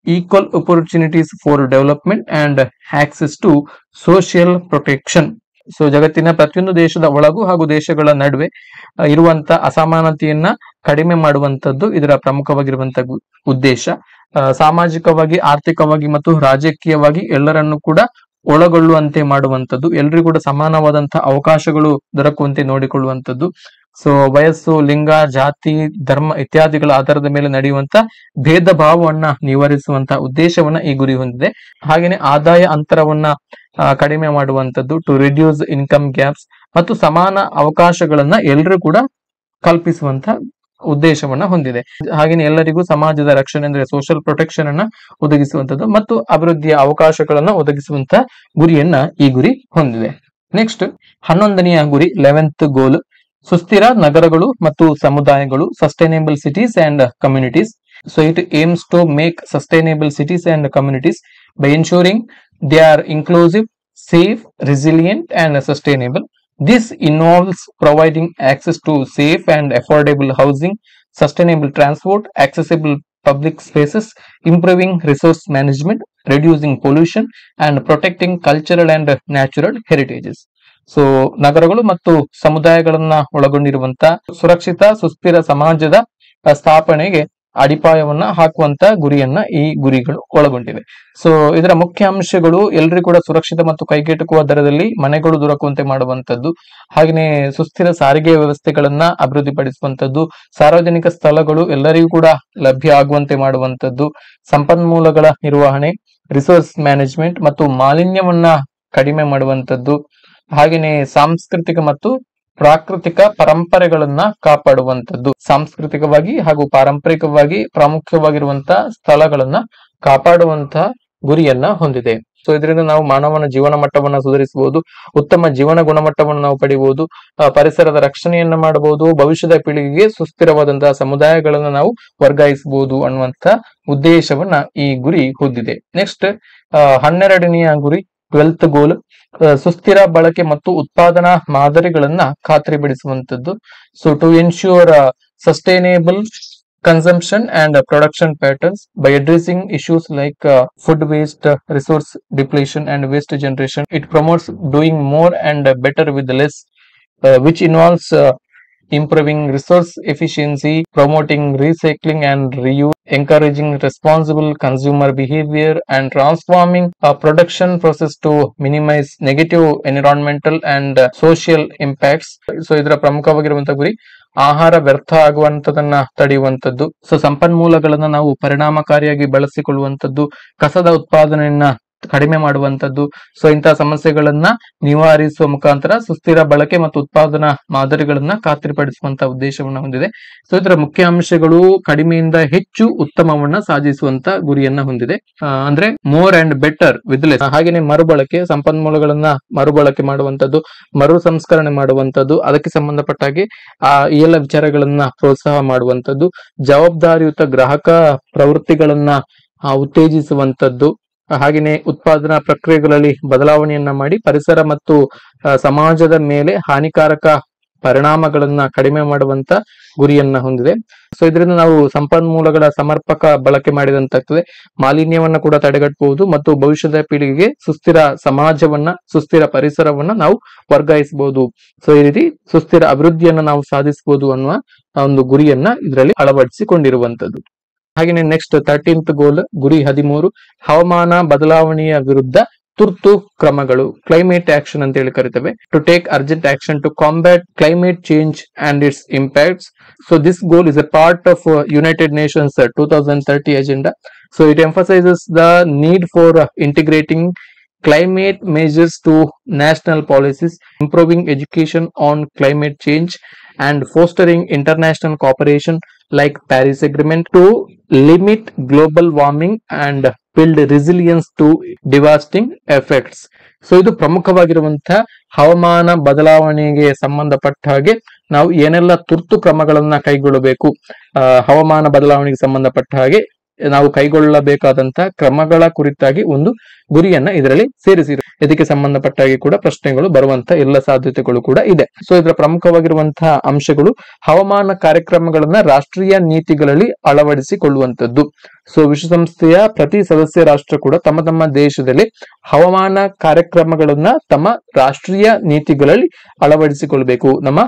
equal opportunities for development and access to social protection. So ಜಗತ್ತಿನ ಪ್ರತಿಯೊಂದು ದೇಶದ ಒಳಗೂ ಹಾಗೂ ದೇಶಗಳ ನಡುವೆ ಇರುವಂತ ಅಸಮಾನತೆಯನ್ನ ಕಡಿಮೆ ಮಾಡುವಂತದ್ದು ಇದರ ಪ್ರಮುಖವಾಗಿರುವಂತಹ ಉದ್ದೇಶ. ಸಾಮಾಜಿಕವಾಗಿ, ಆರ್ಥಿಕವಾಗಿ ಮತ್ತು ರಾಜಕೀಯವಾಗಿ ಎಲ್ಲರನ್ನು ಕೂಡ ಒಳಗೊಳ್ಳುವಂತೆ ಮಾಡುವಂಥದ್ದು, ಎಲ್ರಿಗೂ ಕೂಡ ಸಮಾನವಾದಂತಹ ಅವಕಾಶಗಳು ದೊರಕುವಂತೆ ನೋಡಿಕೊಳ್ಳುವಂಥದ್ದು. ಸೊ ವಯಸ್ಸು, ಲಿಂಗ, ಜಾತಿ, ಧರ್ಮ ಇತ್ಯಾದಿಗಳ ಆಧಾರದ ಮೇಲೆ ನಡೆಯುವಂತ ಭೇದ ಭಾವವನ್ನ ನಿವಾರಿಸುವಂತಹ ಉದ್ದೇಶವನ್ನ ಈ ಗುರಿ ಹೊಂದಿದೆ. ಹಾಗೆಯೇ ಆದಾಯ ಅಂತರವನ್ನ ಕಡಿಮೆ ಮಾಡುವಂಥದ್ದು, ಟು ರಿಡ್ಯೂಸ್ ಇನ್ಕಮ್ ಗ್ಯಾಪ್ಸ್, ಮತ್ತು ಸಮಾನ ಅವಕಾಶಗಳನ್ನ ಎಲ್ಲರೂ ಕೂಡ ಕಲ್ಪಿಸುವಂತ ಉದ್ದೇಶವನ್ನ ಹೊಂದಿದೆ. ಹಾಗೆಯೇ ಎಲ್ಲರಿಗೂ ಸಮಾಜದ ರಕ್ಷಣೆ ಅಂದ್ರೆ ಸೋಷಿಯಲ್ ಪ್ರೊಟೆಕ್ಷನ್ ಅನ್ನ ಒದಗಿಸುವಂತದ್ದು ಮತ್ತು ಅಭಿವೃದ್ಧಿಯ ಅವಕಾಶಗಳನ್ನ ಒದಗಿಸುವಂತ ಗುರಿಯನ್ನ ಈ ಗುರಿ ಹೊಂದಿದೆ. ನೆಕ್ಸ್ಟ್ 11ನೆಯ ಗುರಿ 11th ಗೋಲ್, ಸುಸ್ಥಿರ ನಗರಗಳು ಮತ್ತು ಸಮುದಾಯಗಳು, sustainable cities and communities. So it aims to make sustainable cities and communities by ensuring they are inclusive, safe, resilient and sustainable. This involves providing access to safe and affordable housing, sustainable transport, accessible public spaces, improving resource management, reducing pollution and protecting cultural and natural heritages. So ನಗರಗಳು ಮತ್ತು ಸಮುದಾಯಗಳನ್ನ ಒಳಗೊಂಡಿರುವಂತ ಸುರಕ್ಷಿತ ಸುಸ್ಥಿರ ಸಮಾಜದ ಸ್ಥಾಪನೆಗೆ ಅಡಿಪಾಯವನ್ನ ಹಾಕುವಂತ ಗುರಿಯನ್ನ ಈ ಗುರಿಗಳು ಒಳಗೊಂಡಿವೆ. ಸೊ ಇದರ ಮುಖ್ಯ ಅಂಶಗಳು ಎಲ್ರಿಗೂ ಕೂಡ ಸುರಕ್ಷಿತ ಮತ್ತು ಕೈಗೆಟುಕುವ ದರದಲ್ಲಿ ಮನೆಗಳು ದೊರಕುವಂತೆ ಮಾಡುವಂತದ್ದು, ಹಾಗೆಯೇ ಸುಸ್ಥಿರ ಸಾರಿಗೆ ವ್ಯವಸ್ಥೆಗಳನ್ನ ಅಭಿವೃದ್ಧಿಪಡಿಸುವಂತದ್ದು, ಸಾರ್ವಜನಿಕ ಸ್ಥಳಗಳು ಎಲ್ಲರಿಗೂ ಕೂಡ ಲಭ್ಯ ಆಗುವಂತೆ ಮಾಡುವಂತದ್ದು, ಸಂಪನ್ಮೂಲಗಳ ನಿರ್ವಹಣೆ, ರಿಸೋರ್ಸ್ ಮ್ಯಾನೇಜ್ಮೆಂಟ್ ಮತ್ತು ಮಾಲಿನ್ಯವನ್ನ ಕಡಿಮೆ ಮಾಡುವಂತದ್ದು, ಹಾಗೆಯೇ ಸಾಂಸ್ಕೃತಿಕ ಮತ್ತು ಪ್ರಾಕೃತಿಕ ಪರಂಪರೆಗಳನ್ನ ಕಾಪಾಡುವಂತದ್ದು, ಸಾಂಸ್ಕೃತಿಕವಾಗಿ ಹಾಗೂ ಪಾರಂಪರಿಕವಾಗಿ ಪ್ರಾಮುಖ್ಯವಾಗಿರುವಂತಹ ಸ್ಥಳಗಳನ್ನ ಕಾಪಾಡುವಂತಹ ಗುರಿಯನ್ನ ಹೊಂದಿದೆ. ಸೊ ಇದರಿಂದ ನಾವು ಮಾನವನ ಜೀವನ ಮಟ್ಟವನ್ನ ಸುಧಾರಿಸಬಹುದು, ಉತ್ತಮ ಜೀವನ ಗುಣಮಟ್ಟವನ್ನು ನಾವು ಪಡಿಬಹುದು, ಪರಿಸರದ ರಕ್ಷಣೆಯನ್ನ ಮಾಡಬಹುದು, ಭವಿಷ್ಯದ ಪೀಳಿಗೆಗೆ ಸುಸ್ಥಿರವಾದಂತಹ ಸಮುದಾಯಗಳನ್ನ ನಾವು ವರ್ಗಾಯಿಸಬಹುದು ಅನ್ನುವಂತ ಉದ್ದೇಶವನ್ನ ಈ ಗುರಿ ಹೊಂದಿದೆ. ನೆಕ್ಸ್ಟ್ 12ನೆಯ ಗುರಿ 12th ಗೋಲ್, ಸುಸ್ಥಿರ ಬಳಕೆ ಮತ್ತು ಉತ್ಪಾದನಾ ಮಾದರಿಗಳನ್ನ ಖಾತ್ರಿಪಡಿಸುವಂತದ್ದು. So to ensure sustainable consumption and production patterns by addressing issues like food waste, resource depletion and waste generation. It promotes doing more and better with less, which involves improving resource efficiency, promoting recycling and reuse, encouraging responsible consumer behavior and transforming a production process to minimize negative environmental and social impacts. So ಇದರ ಪ್ರಮುಖವಾಗಿರುವಂತಹ ಗುರಿ ಆಹಾರ ವ್ಯರ್ಥ ಆಗುವಂತದನ್ನ ತಡೆಯುವಂತದ್ದು, ಸೊ ಸಂಪನ್ಮೂಲಗಳನ್ನ ನಾವು ಪರಿಣಾಮಕಾರಿಯಾಗಿ ಬಳಸಿಕೊಳ್ಳುವಂತದ್ದು, ಕಸದ ಉತ್ಪಾದನೆಯನ್ನ ಕಡಿಮೆ ಮಾಡುವಂತದ್ದು. ಸೊ ಇಂತಹ ಸಮಸ್ಯೆಗಳನ್ನ ನಿವಾರಿಸುವ ಮುಖಾಂತರ ಸುಸ್ಥಿರ ಬಳಕೆ ಮತ್ತು ಉತ್ಪಾದನಾ ಮಾದರಿಗಳನ್ನ ಖಾತ್ರಿಪಡಿಸುವಂತ ಉದ್ದೇಶವನ್ನ ಹೊಂದಿದೆ. ಸೊ ಇದರ ಮುಖ್ಯ ಅಂಶಗಳು ಕಡಿಮೆಯಿಂದ ಹೆಚ್ಚು ಉತ್ತಮವನ್ನ ಸಾಧಿಸುವಂತ ಗುರಿಯನ್ನ ಹೊಂದಿದೆ. ಅಂದ್ರೆ more and better with less. ಹಾಗೆಯೇ ಮರುಬಳಕೆ, ಸಂಪನ್ಮೂಲಗಳನ್ನ ಮರುಬಳಕೆ ಮಾಡುವಂತದ್ದು, ಮರು ಸಂಸ್ಕರಣೆ ಮಾಡುವಂತದ್ದು, ಅದಕ್ಕೆ ಸಂಬಂಧಪಟ್ಟ ಹಾಗೆ ಈ ಎಲ್ಲ ವಿಚಾರಗಳನ್ನ ಪ್ರೋತ್ಸಾಹ ಮಾಡುವಂತದ್ದು, ಜವಾಬ್ದಾರಿಯುತ ಗ್ರಾಹಕ ಪ್ರವೃತ್ತಿಗಳನ್ನ ಉತ್ತೇಜಿಸುವಂತದ್ದು, ಹಾಗೆಯೇ ಉತ್ಪಾದನಾ ಪ್ರಕ್ರಿಯೆಗಳಲ್ಲಿ ಬದಲಾವಣೆಯನ್ನ ಮಾಡಿ ಪರಿಸರ ಮತ್ತು ಸಮಾಜದ ಮೇಲೆ ಹಾನಿಕಾರಕ ಪರಿಣಾಮಗಳನ್ನ ಕಡಿಮೆ ಮಾಡುವಂತ ಗುರಿಯನ್ನ ಹೊಂದಿದೆ. ಸೊ ಇದರಿಂದ ನಾವು ಸಂಪನ್ಮೂಲಗಳ ಸಮರ್ಪಕ ಬಳಕೆ ಮಾಡಿದಂತಾಗ್ತದೆ, ಮಾಲಿನ್ಯವನ್ನ ಕೂಡ ತಡೆಗಟ್ಟಬಹುದು ಮತ್ತು ಭವಿಷ್ಯದ ಪೀಳಿಗೆಗೆ ಸುಸ್ಥಿರ ಸಮಾಜವನ್ನ, ಸುಸ್ಥಿರ ಪರಿಸರವನ್ನ ನಾವು ವರ್ಗಾಯಿಸಬಹುದು. ಸೊ ಈ ರೀತಿ ಸುಸ್ಥಿರ ಅಭಿವೃದ್ಧಿಯನ್ನ ನಾವು ಸಾಧಿಸಬಹುದು ಅನ್ನುವ ಒಂದು ಗುರಿಯನ್ನ ಇದರಲ್ಲಿ ಅಳವಡಿಸಿಕೊಂಡಿರುವಂತದ್ದು. ಹಾಗೆಯೇ ನೆಕ್ಸ್ಟ್ 13th ಗೋಲ್ ಗುರಿ 13, ಹವಾಮಾನ ಬದಲಾವಣೆಯ ವಿರುದ್ಧ ತುರ್ತು ಕ್ರಮಗಳು, ಕ್ಲೈಮೇಟ್ ಆಕ್ಷನ್ ಅಂತ ಹೇಳಿ ಕರಿತೇವೆ. To take urgent action to combat climate change and its impacts. So this goal is a part of United Nations 2030 agenda. So it emphasizes the need for integrating climate measures to national policies, improving education on climate change and fostering international cooperation like Paris Agreement to limit global warming and build resilience to devastating effects. So ಇದು ಪ್ರಮುಖವಾಗಿರುವಂತಹ ಹವಾಮಾನ ಬದಲಾವಣೆಗೆ ಸಂಬಂಧಪಟ್ಟ ಹಾಗೆ ನಾವು ಏನೆಲ್ಲ ತುರ್ತು ಕ್ರಮಗಳನ್ನ ಕೈಗೊಳ್ಳಬೇಕು, ಹವಾಮಾನ ಬದಲಾವಣೆಗೆ ಸಂಬಂಧಪಟ್ಟ ಹಾಗೆ ನಾವು ಕೈಗೊಳ್ಳಬೇಕಾದಂತಹ ಕ್ರಮಗಳ ಕುರಿತಾಗಿ ಒಂದು ಗುರಿಯನ್ನ ಇದರಲ್ಲಿ ಸೇರಿಸಿರು. ಇದಕ್ಕೆ ಸಂಬಂಧಪಟ್ಟ ಹಾಗೆ ಕೂಡ ಪ್ರಶ್ನೆಗಳು ಬರುವಂತ ಎಲ್ಲ ಸಾಧ್ಯತೆಗಳು ಕೂಡ ಇದೆ. ಸೊ ಇದರ ಪ್ರಮುಖವಾಗಿರುವಂತಹ ಅಂಶಗಳು ಹವಾಮಾನ ಕಾರ್ಯಕ್ರಮಗಳನ್ನ ರಾಷ್ಟ್ರೀಯ ನೀತಿಗಳಲ್ಲಿ ಅಳವಡಿಸಿಕೊಳ್ಳುವಂತದ್ದು. ಸೊ ವಿಶ್ವಸಂಸ್ಥೆಯ ಪ್ರತಿ ಸದಸ್ಯ ರಾಷ್ಟ್ರ ಕೂಡ ತಮ್ಮ ತಮ್ಮ ದೇಶದಲ್ಲಿ ಹವಾಮಾನ ಕಾರ್ಯಕ್ರಮಗಳನ್ನ ತಮ್ಮ ರಾಷ್ಟ್ರೀಯ ನೀತಿಗಳಲ್ಲಿ ಅಳವಡಿಸಿಕೊಳ್ಬೇಕು. ನಮ್ಮ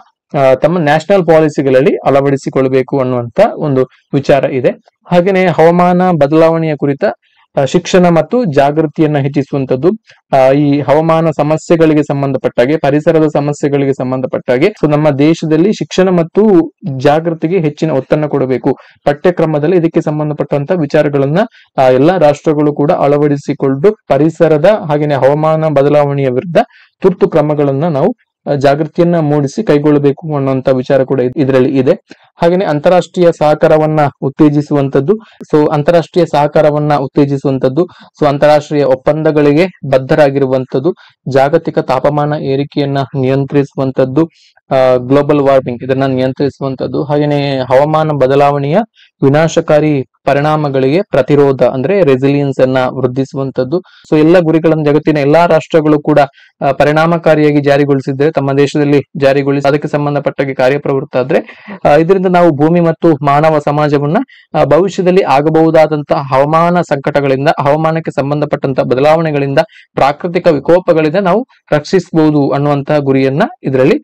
ತಮ್ಮ ನ್ಯಾಷನಲ್ ಪಾಲಿಸಿಗಳಲ್ಲಿ ಅಳವಡಿಸಿಕೊಳ್ಬೇಕು ಅನ್ನುವಂತ ಒಂದು ವಿಚಾರ ಇದೆ. ಹಾಗೆಯೇ ಹವಾಮಾನ ಬದಲಾವಣೆಯ ಕುರಿತ ಶಿಕ್ಷಣ ಮತ್ತು ಜಾಗೃತಿಯನ್ನ ಹೆಚ್ಚಿಸುವಂತದ್ದು, ಈ ಹವಾಮಾನ ಸಮಸ್ಯೆಗಳಿಗೆ ಸಂಬಂಧಪಟ್ಟಾಗೆ, ಪರಿಸರದ ಸಮಸ್ಯೆಗಳಿಗೆ ಸಂಬಂಧಪಟ್ಟಾಗೆ ಸೊ ನಮ್ಮ ದೇಶದಲ್ಲಿ ಶಿಕ್ಷಣ ಮತ್ತು ಜಾಗೃತಿಗೆ ಹೆಚ್ಚಿನ ಒತ್ತನ್ನು ಕೊಡಬೇಕು. ಪಠ್ಯಕ್ರಮದಲ್ಲಿ ಇದಕ್ಕೆ ಸಂಬಂಧಪಟ್ಟಂತ ವಿಚಾರಗಳನ್ನ ಎಲ್ಲಾ ರಾಷ್ಟ್ರಗಳು ಕೂಡ ಅಳವಡಿಸಿಕೊಂಡು ಪರಿಸರದ ಹಾಗೆಯೇ ಹವಾಮಾನ ಬದಲಾವಣೆಯ ವಿರುದ್ಧ ತುರ್ತು ಕ್ರಮಗಳನ್ನ ನಾವು ಜಾಗೃತಿಯನ್ನ ಮೂಡಿಸಿ ಕೈಗೊಳ್ಳಬೇಕು ಅನ್ನುವಂತ ವಿಚಾರ ಕೂಡ ಇದರಲ್ಲಿ ಇದೆ. ಹಾಗೆಯೇ ಅಂತಾರಾಷ್ಟ್ರೀಯ ಸಹಕಾರವನ್ನ ಉತ್ತೇಜಿಸುವಂತದ್ದು. ಸೊ ಅಂತಾರಾಷ್ಟ್ರೀಯ ಸಹಕಾರವನ್ನ ಉತ್ತೇಜಿಸುವಂತದ್ದು, ಸೊ ಅಂತಾರಾಷ್ಟ್ರೀಯ ಒಪ್ಪಂದಗಳಿಗೆ ಬದ್ಧರಾಗಿರುವಂತದ್ದು, ಜಾಗತಿಕ ತಾಪಮಾನ ಏರಿಕೆಯನ್ನ ನಿಯಂತ್ರಿಸುವಂತದ್ದು, ಗ್ಲೋಬಲ್ ವಾರ್ಮಿಂಗ್ ಇದನ್ನ ನಿಯಂತ್ರಿಸುವಂತದ್ದು, ಹಾಗೆಯೇ ಹವಾಮಾನ ಬದಲಾವಣೆಯ ವಿನಾಶಕಾರಿ ಪರಿಣಾಮಗಳಿಗೆ ಪ್ರತಿರೋಧ ಅಂದ್ರೆ ರೆಸಿಲಿಯನ್ಸ್ ಅನ್ನ ವೃದ್ಧಿಸುವಂತದ್ದು. ಸೊ ಎಲ್ಲ ಗುರಿಗಳನ್ನು ಜಗತ್ತಿನ ಎಲ್ಲಾ ರಾಷ್ಟ್ರಗಳು ಕೂಡ ಪರಿಣಾಮಕಾರಿಯಾಗಿ ಜಾರಿಗೊಳಿಸಿದ್ರೆ, ತಮ್ಮ ದೇಶದಲ್ಲಿ ಜಾರಿಗೊಳಿಸಿ ಅದಕ್ಕೆ ಸಂಬಂಧಪಟ್ಟಾಗಿ ಕಾರ್ಯಪ್ರವೃತ್ತ ಆದ್ರೆ ಇದರಿಂದ ನಾವು ಭೂಮಿ ಮತ್ತು ಮಾನವ ಸಮಾಜವನ್ನ ಭವಿಷ್ಯದಲ್ಲಿ ಆಗಬಹುದಾದಂತಹ ಹವಾಮಾನ ಸಂಕಟಗಳಿಂದ, ಹವಾಮಾನಕ್ಕೆ ಸಂಬಂಧಪಟ್ಟಂತಹ ಬದಲಾವಣೆಗಳಿಂದ, ಪ್ರಾಕೃತಿಕ ವಿಕೋಪಗಳಿಂದ ನಾವು ರಕ್ಷಿಸಬಹುದು ಅನ್ನುವಂತಹ ಗುರಿಯನ್ನ ಇದರಲ್ಲಿ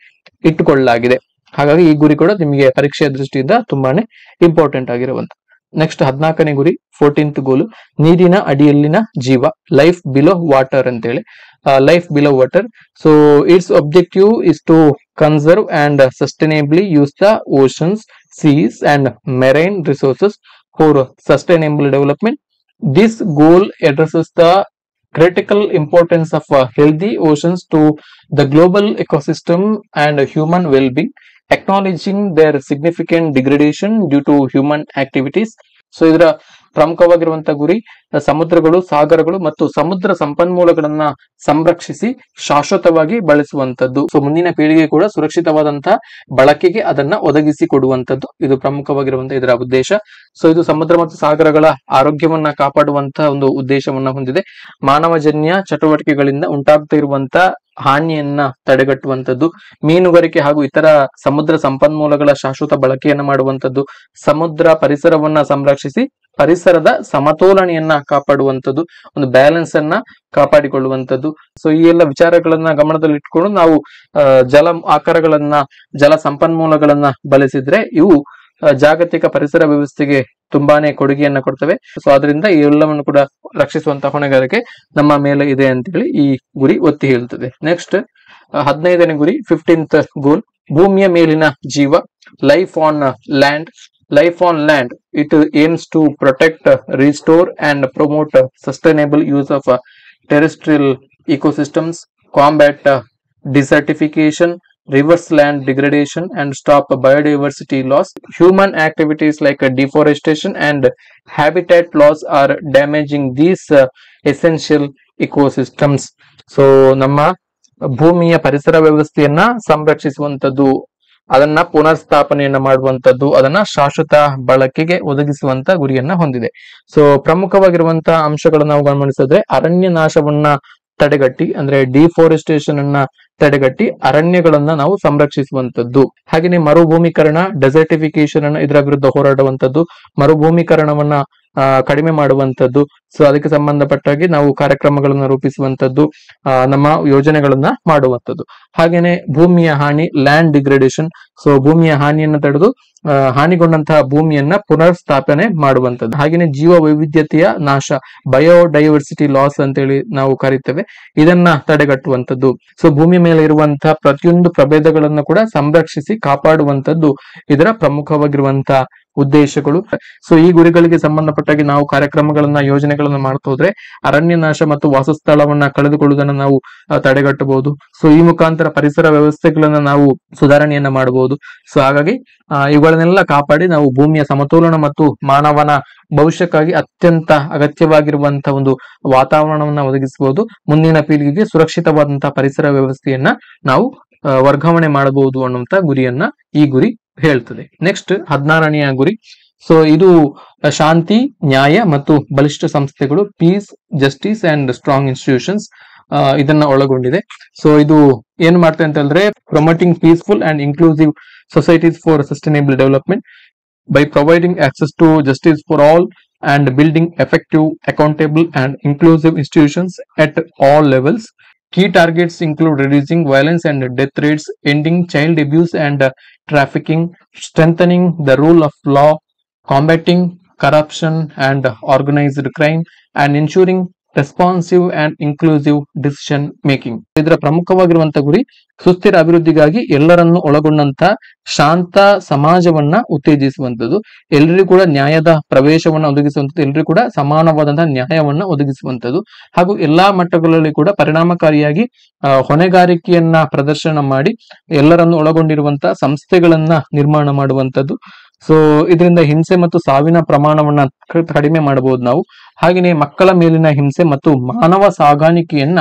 ಇಟ್ಟುಕೊಳ್ಳಲಾಗಿದೆ. ಹಾಗಾಗಿ ಈ ಗುರಿ ಕೂಡ ನಿಮಗೆ ಪರೀಕ್ಷೆಯ ದೃಷ್ಟಿಯಿಂದ ತುಂಬಾನೇ ಇಂಪಾರ್ಟೆಂಟ್ ಆಗಿರುವಂತ. ನೆಕ್ಸ್ಟ್ 14ನೇ ಗುರಿ 14th ಗೋಲು, ನೀರಿನ ಅಡಿಯಲ್ಲಿನ ಜೀವ, ಲೈಫ್ ಬಿಲೋ ವಾಟರ್ ಅಂತೇಳಿ. Life below water, so its objective is to conserve and sustainably use the oceans, seas and marine resources for sustainable development. This goal addresses the critical importance of healthy oceans to the global ecosystem and human well-being, acknowledging their significant degradation due to human activities. So ಇದರ ಪ್ರಮುಖವಾಗಿರುವಂತಹ ಗುರಿ ಸಮುದ್ರಗಳು, ಸಾಗರಗಳು ಮತ್ತು ಸಮುದ್ರ ಸಂಪನ್ಮೂಲಗಳನ್ನ ಸಂರಕ್ಷಿಸಿ ಶಾಶ್ವತವಾಗಿ ಬಳಸುವಂತದ್ದು. ಸೊ ಮುಂದಿನ ಪೀಳಿಗೆ ಕೂಡ ಸುರಕ್ಷಿತವಾದಂತಹ ಬಳಕೆಗೆ ಅದನ್ನ ಒದಗಿಸಿ ಕೊಡುವಂತದ್ದು ಇದು ಪ್ರಮುಖವಾಗಿರುವಂತಹ ಇದರ ಉದ್ದೇಶ. ಸೊ ಇದು ಸಮುದ್ರ ಮತ್ತು ಸಾಗರಗಳ ಆರೋಗ್ಯವನ್ನ ಕಾಪಾಡುವಂತಹ ಒಂದು ಉದ್ದೇಶವನ್ನ ಹೊಂದಿದೆ. ಮಾನವಜನ್ಯ ಚಟುವಟಿಕೆಗಳಿಂದ ಉಂಟಾಗ್ತಾ ಇರುವಂತಹ ಹಾನಿಯನ್ನ ತಡೆಗಟ್ಟುವಂತದ್ದು, ಮೀನುಗಾರಿಕೆ ಹಾಗೂ ಇತರ ಸಮುದ್ರ ಸಂಪನ್ಮೂಲಗಳ ಶಾಶ್ವತ ಬಳಕೆಯನ್ನ ಮಾಡುವಂತದ್ದು, ಸಮುದ್ರ ಪರಿಸರವನ್ನ ಸಂರಕ್ಷಿಸಿ ಪರಿಸರದ ಸಮತೋಲನೆಯನ್ನ ಕಾಪಾಡುವಂತದ್ದು, ಒಂದು ಬ್ಯಾಲೆನ್ಸ್ ಅನ್ನ ಕಾಪಾಡಿಕೊಳ್ಳುವಂತದ್ದು. ಸೊ ಈ ಎಲ್ಲ ವಿಚಾರಗಳನ್ನ ಗಮನದಲ್ಲಿ ಇಟ್ಕೊಂಡು ನಾವು ಜಲ ಆಕಾರಗಳನ್ನ, ಜಲ ಸಂಪನ್ಮೂಲಗಳನ್ನ ಬಳಸಿದ್ರೆ ಇವು ಜಾಗತಿಕ ಪರಿಸರ ವ್ಯವಸ್ಥೆಗೆ ತುಂಬಾನೇ ಕೊಡುಗೆಯನ್ನ ಕೊಡ್ತವೆ. ಸೊ ಅದರಿಂದ ಈ ಎಲ್ಲವನ್ನು ಕೂಡ ರಕ್ಷಿಸುವಂತಹ ಹೊಣೆಗಾರಿಕೆ ನಮ್ಮ ಮೇಲೆ ಇದೆ ಅಂತೇಳಿ ಈ ಗುರಿ ಒತ್ತಿ ಹೇಳ್ತದೆ. ನೆಕ್ಸ್ಟ್ 15ನೇ ಗುರಿ 15th ಗೋಲ್, ಭೂಮಿಯ ಮೇಲಿನ ಜೀವ, life on land. Life on land, it aims to protect, restore and promote sustainable use of terrestrial ecosystems, combat desertification, reverse land degradation and stop biodiversity loss. Human activities like deforestation and habitat loss are damaging these essential ecosystems. So ನಮ್ಮ ಭೂಮಿಯ ಪರಿಸರ ವ್ಯವಸ್ಥೆಯನ್ನ ಸಂರಕ್ಷಿಸುವಂತದ್ದು, ಅದನ್ನ ಪುನರ್ ಸ್ಥಾಪನೆಯನ್ನ ಮಾಡುವಂತದ್ದು, ಅದನ್ನ ಶಾಶ್ವತ ಬಳಕೆಗೆ ಒದಗಿಸುವಂತ ಗುರಿಯನ್ನ ಹೊಂದಿದೆ. ಸೊ ಪ್ರಮುಖವಾಗಿರುವಂತಹ ಅಂಶಗಳನ್ನ ನಾವು ಗಮನಿಸಿದ್ರೆ, ಅರಣ್ಯ ನಾಶವನ್ನ ತಡೆಗಟ್ಟಿ ಅಂದ್ರೆ ಡಿಫಾರೆಸ್ಟೇಷನ್ ಅನ್ನ ತಡೆಗಟ್ಟಿ ಅರಣ್ಯಗಳನ್ನ ನಾವು ಸಂರಕ್ಷಿಸುವಂತದ್ದು. ಹಾಗೆಯೇ ಮರುಭೂಮೀಕರಣ, ಡೆಸರ್ಟಿಫಿಕೇಶನ್ ಅನ್ನ ಇದರ ವಿರುದ್ಧ ಹೋರಾಡುವಂತದ್ದು, ಮರುಭೂಮೀಕರಣವನ್ನ ಕಡಿಮೆ ಮಾಡುವಂತದ್ದು. ಸೊ ಅದಕ್ಕೆ ಸಂಬಂಧಪಟ್ಟಾಗಿ ನಾವು ಕಾರ್ಯಕ್ರಮಗಳನ್ನ ರೂಪಿಸುವಂತದ್ದು, ನಮ್ಮ ಯೋಜನೆಗಳನ್ನ ಮಾಡುವಂತದ್ದು. ಹಾಗೇನೆ ಭೂಮಿಯ ಹಾನಿ, ಲ್ಯಾಂಡ್ ಡಿಗ್ರೇಡೇಷನ್. ಸೊ ಭೂಮಿಯ ಹಾನಿಯನ್ನ ತಡೆದು ಹಾನಿಗೊಂಡಂತಹ ಭೂಮಿಯನ್ನ ಪುನರ್ ಸ್ಥಾಪನೆ ಮಾಡುವಂತದ್ದು. ಹಾಗೇನೆ ಜೀವ ವೈವಿಧ್ಯತೆಯ ನಾಶ, ಬಯೋಡೈವರ್ಸಿಟಿ ಲಾಸ್ ಅಂತೇಳಿ ನಾವು ಕರಿತೇವೆ, ಇದನ್ನ ತಡೆಗಟ್ಟುವಂತದ್ದು. ಸೊ ಭೂಮಿ ಮೇಲೆ ಇರುವಂತಹ ಪ್ರತಿಯೊಂದು ಪ್ರಭೇದಗಳನ್ನು ಕೂಡ ಸಂರಕ್ಷಿಸಿ ಕಾಪಾಡುವಂತದ್ದು ಇದರ ಪ್ರಮುಖವಾಗಿರುವಂತಹ ಉದ್ದೇಶಗಳು. ಸೊ ಈ ಗುರಿಗಳಿಗೆ ಸಂಬಂಧಪಟ್ಟಾಗಿ ನಾವು ಕಾರ್ಯಕ್ರಮಗಳನ್ನ, ಯೋಜನೆಗಳನ್ನ ಮಾಡ್ತಾ ಹೋದ್ರೆ ಅರಣ್ಯ ನಾಶ ಮತ್ತು ವಾಸಸ್ಥಳವನ್ನ ಕಳೆದುಕೊಳ್ಳುವುದನ್ನು ನಾವು ತಡೆಗಟ್ಟಬಹುದು. ಸೊ ಈ ಮುಖಾಂತರ ಪರಿಸರ ವ್ಯವಸ್ಥೆಗಳನ್ನ ನಾವು ಸುಧಾರಣೆಯನ್ನ ಮಾಡಬಹುದು. ಸೊ ಹಾಗಾಗಿ ಇವುಗಳನ್ನೆಲ್ಲ ಕಾಪಾಡಿ ನಾವು ಭೂಮಿಯ ಸಮತೋಲನ ಮತ್ತು ಮಾನವನ ಭವಿಷ್ಯಕ್ಕಾಗಿ ಅತ್ಯಂತ ಅಗತ್ಯವಾಗಿರುವಂತಹ ಒಂದು ವಾತಾವರಣವನ್ನ ಒದಗಿಸಬಹುದು. ಮುಂದಿನ ಪೀಳಿಗೆಗೆ ಸುರಕ್ಷಿತವಾದಂತಹ ಪರಿಸರ ವ್ಯವಸ್ಥೆಯನ್ನ ನಾವು ವರ್ಗಾವಣೆ ಮಾಡಬಹುದು ಅನ್ನುವಂತ ಗುರಿಯನ್ನ ಈ ಗುರಿ ಹೇಳ್ತದೆ. ನೆಕ್ಸ್ಟ್ 16ನೇ ಗುರಿ. ಸೊ ಇದು ಶಾಂತಿ, ನ್ಯಾಯ ಮತ್ತು ಬಲಿಷ್ಠ ಸಂಸ್ಥೆಗಳು, peace, justice and strong institutions ಇದನ್ನ ಒಳಗೊಂಡಿದೆ. ಸೊ ಇದು ಏನ್ ಮಾಡ್ತದೆ ಅಂತ ಹೇಳಿದ್ರೆ, promoting peaceful and inclusive societies for sustainable development by providing access to justice for all and building effective, accountable and inclusive institutions at all levels. Key targets include reducing violence and death rates, ending child abuse and trafficking, strengthening the rule of law, combating corruption and organized crime, and ensuring responsive and inclusive decision making. ಇದರ ಪ್ರಮುಖವಾಗಿರುವಂತಹ ಗುರಿ ಸುಸ್ಥಿರ ಅಭಿವೃದ್ಧಿಗಾಗಿ ಎಲ್ಲರನ್ನು ಒಳಗೊಂಡಂತ ಶಾಂತ ಸಮಾಜವನ್ನ ಉತ್ತೇಜಿಸುವಂತದ್ದು, ಎಲ್ಲರಿಗೂ ಕೂಡ ನ್ಯಾಯದ ಪ್ರವೇಶವನ್ನ ಒದಗಿಸುವಂಥದ್ದು, ಎಲ್ಲರಿಗೂ ಕೂಡ ಸಮಾನವಾದಂತಹ ನ್ಯಾಯವನ್ನ ಒದಗಿಸುವಂಥದ್ದು, ಹಾಗೂ ಎಲ್ಲಾ ಮಟ್ಟಗಳಲ್ಲಿ ಕೂಡ ಪರಿಣಾಮಕಾರಿಯಾಗಿ ಹೊಣೆಗಾರಿಕೆಯನ್ನ ಪ್ರದರ್ಶನ ಮಾಡಿ ಎಲ್ಲರನ್ನು ಒಳಗೊಂಡಿರುವಂತಹ ಸಂಸ್ಥೆಗಳನ್ನ ನಿರ್ಮಾಣ ಮಾಡುವಂಥದ್ದು. ಸೊ ಇದರಿಂದ ಹಿಂಸೆ ಮತ್ತು ಸಾವಿನ ಪ್ರಮಾಣವನ್ನ ಕಡಿಮೆ ಮಾಡಬಹುದು ನಾವು. ಹಾಗೆಯೇ ಮಕ್ಕಳ ಮೇಲಿನ ಹಿಂಸೆ ಮತ್ತು ಮಾನವ ಸಾಗಾಣಿಕೆಯನ್ನ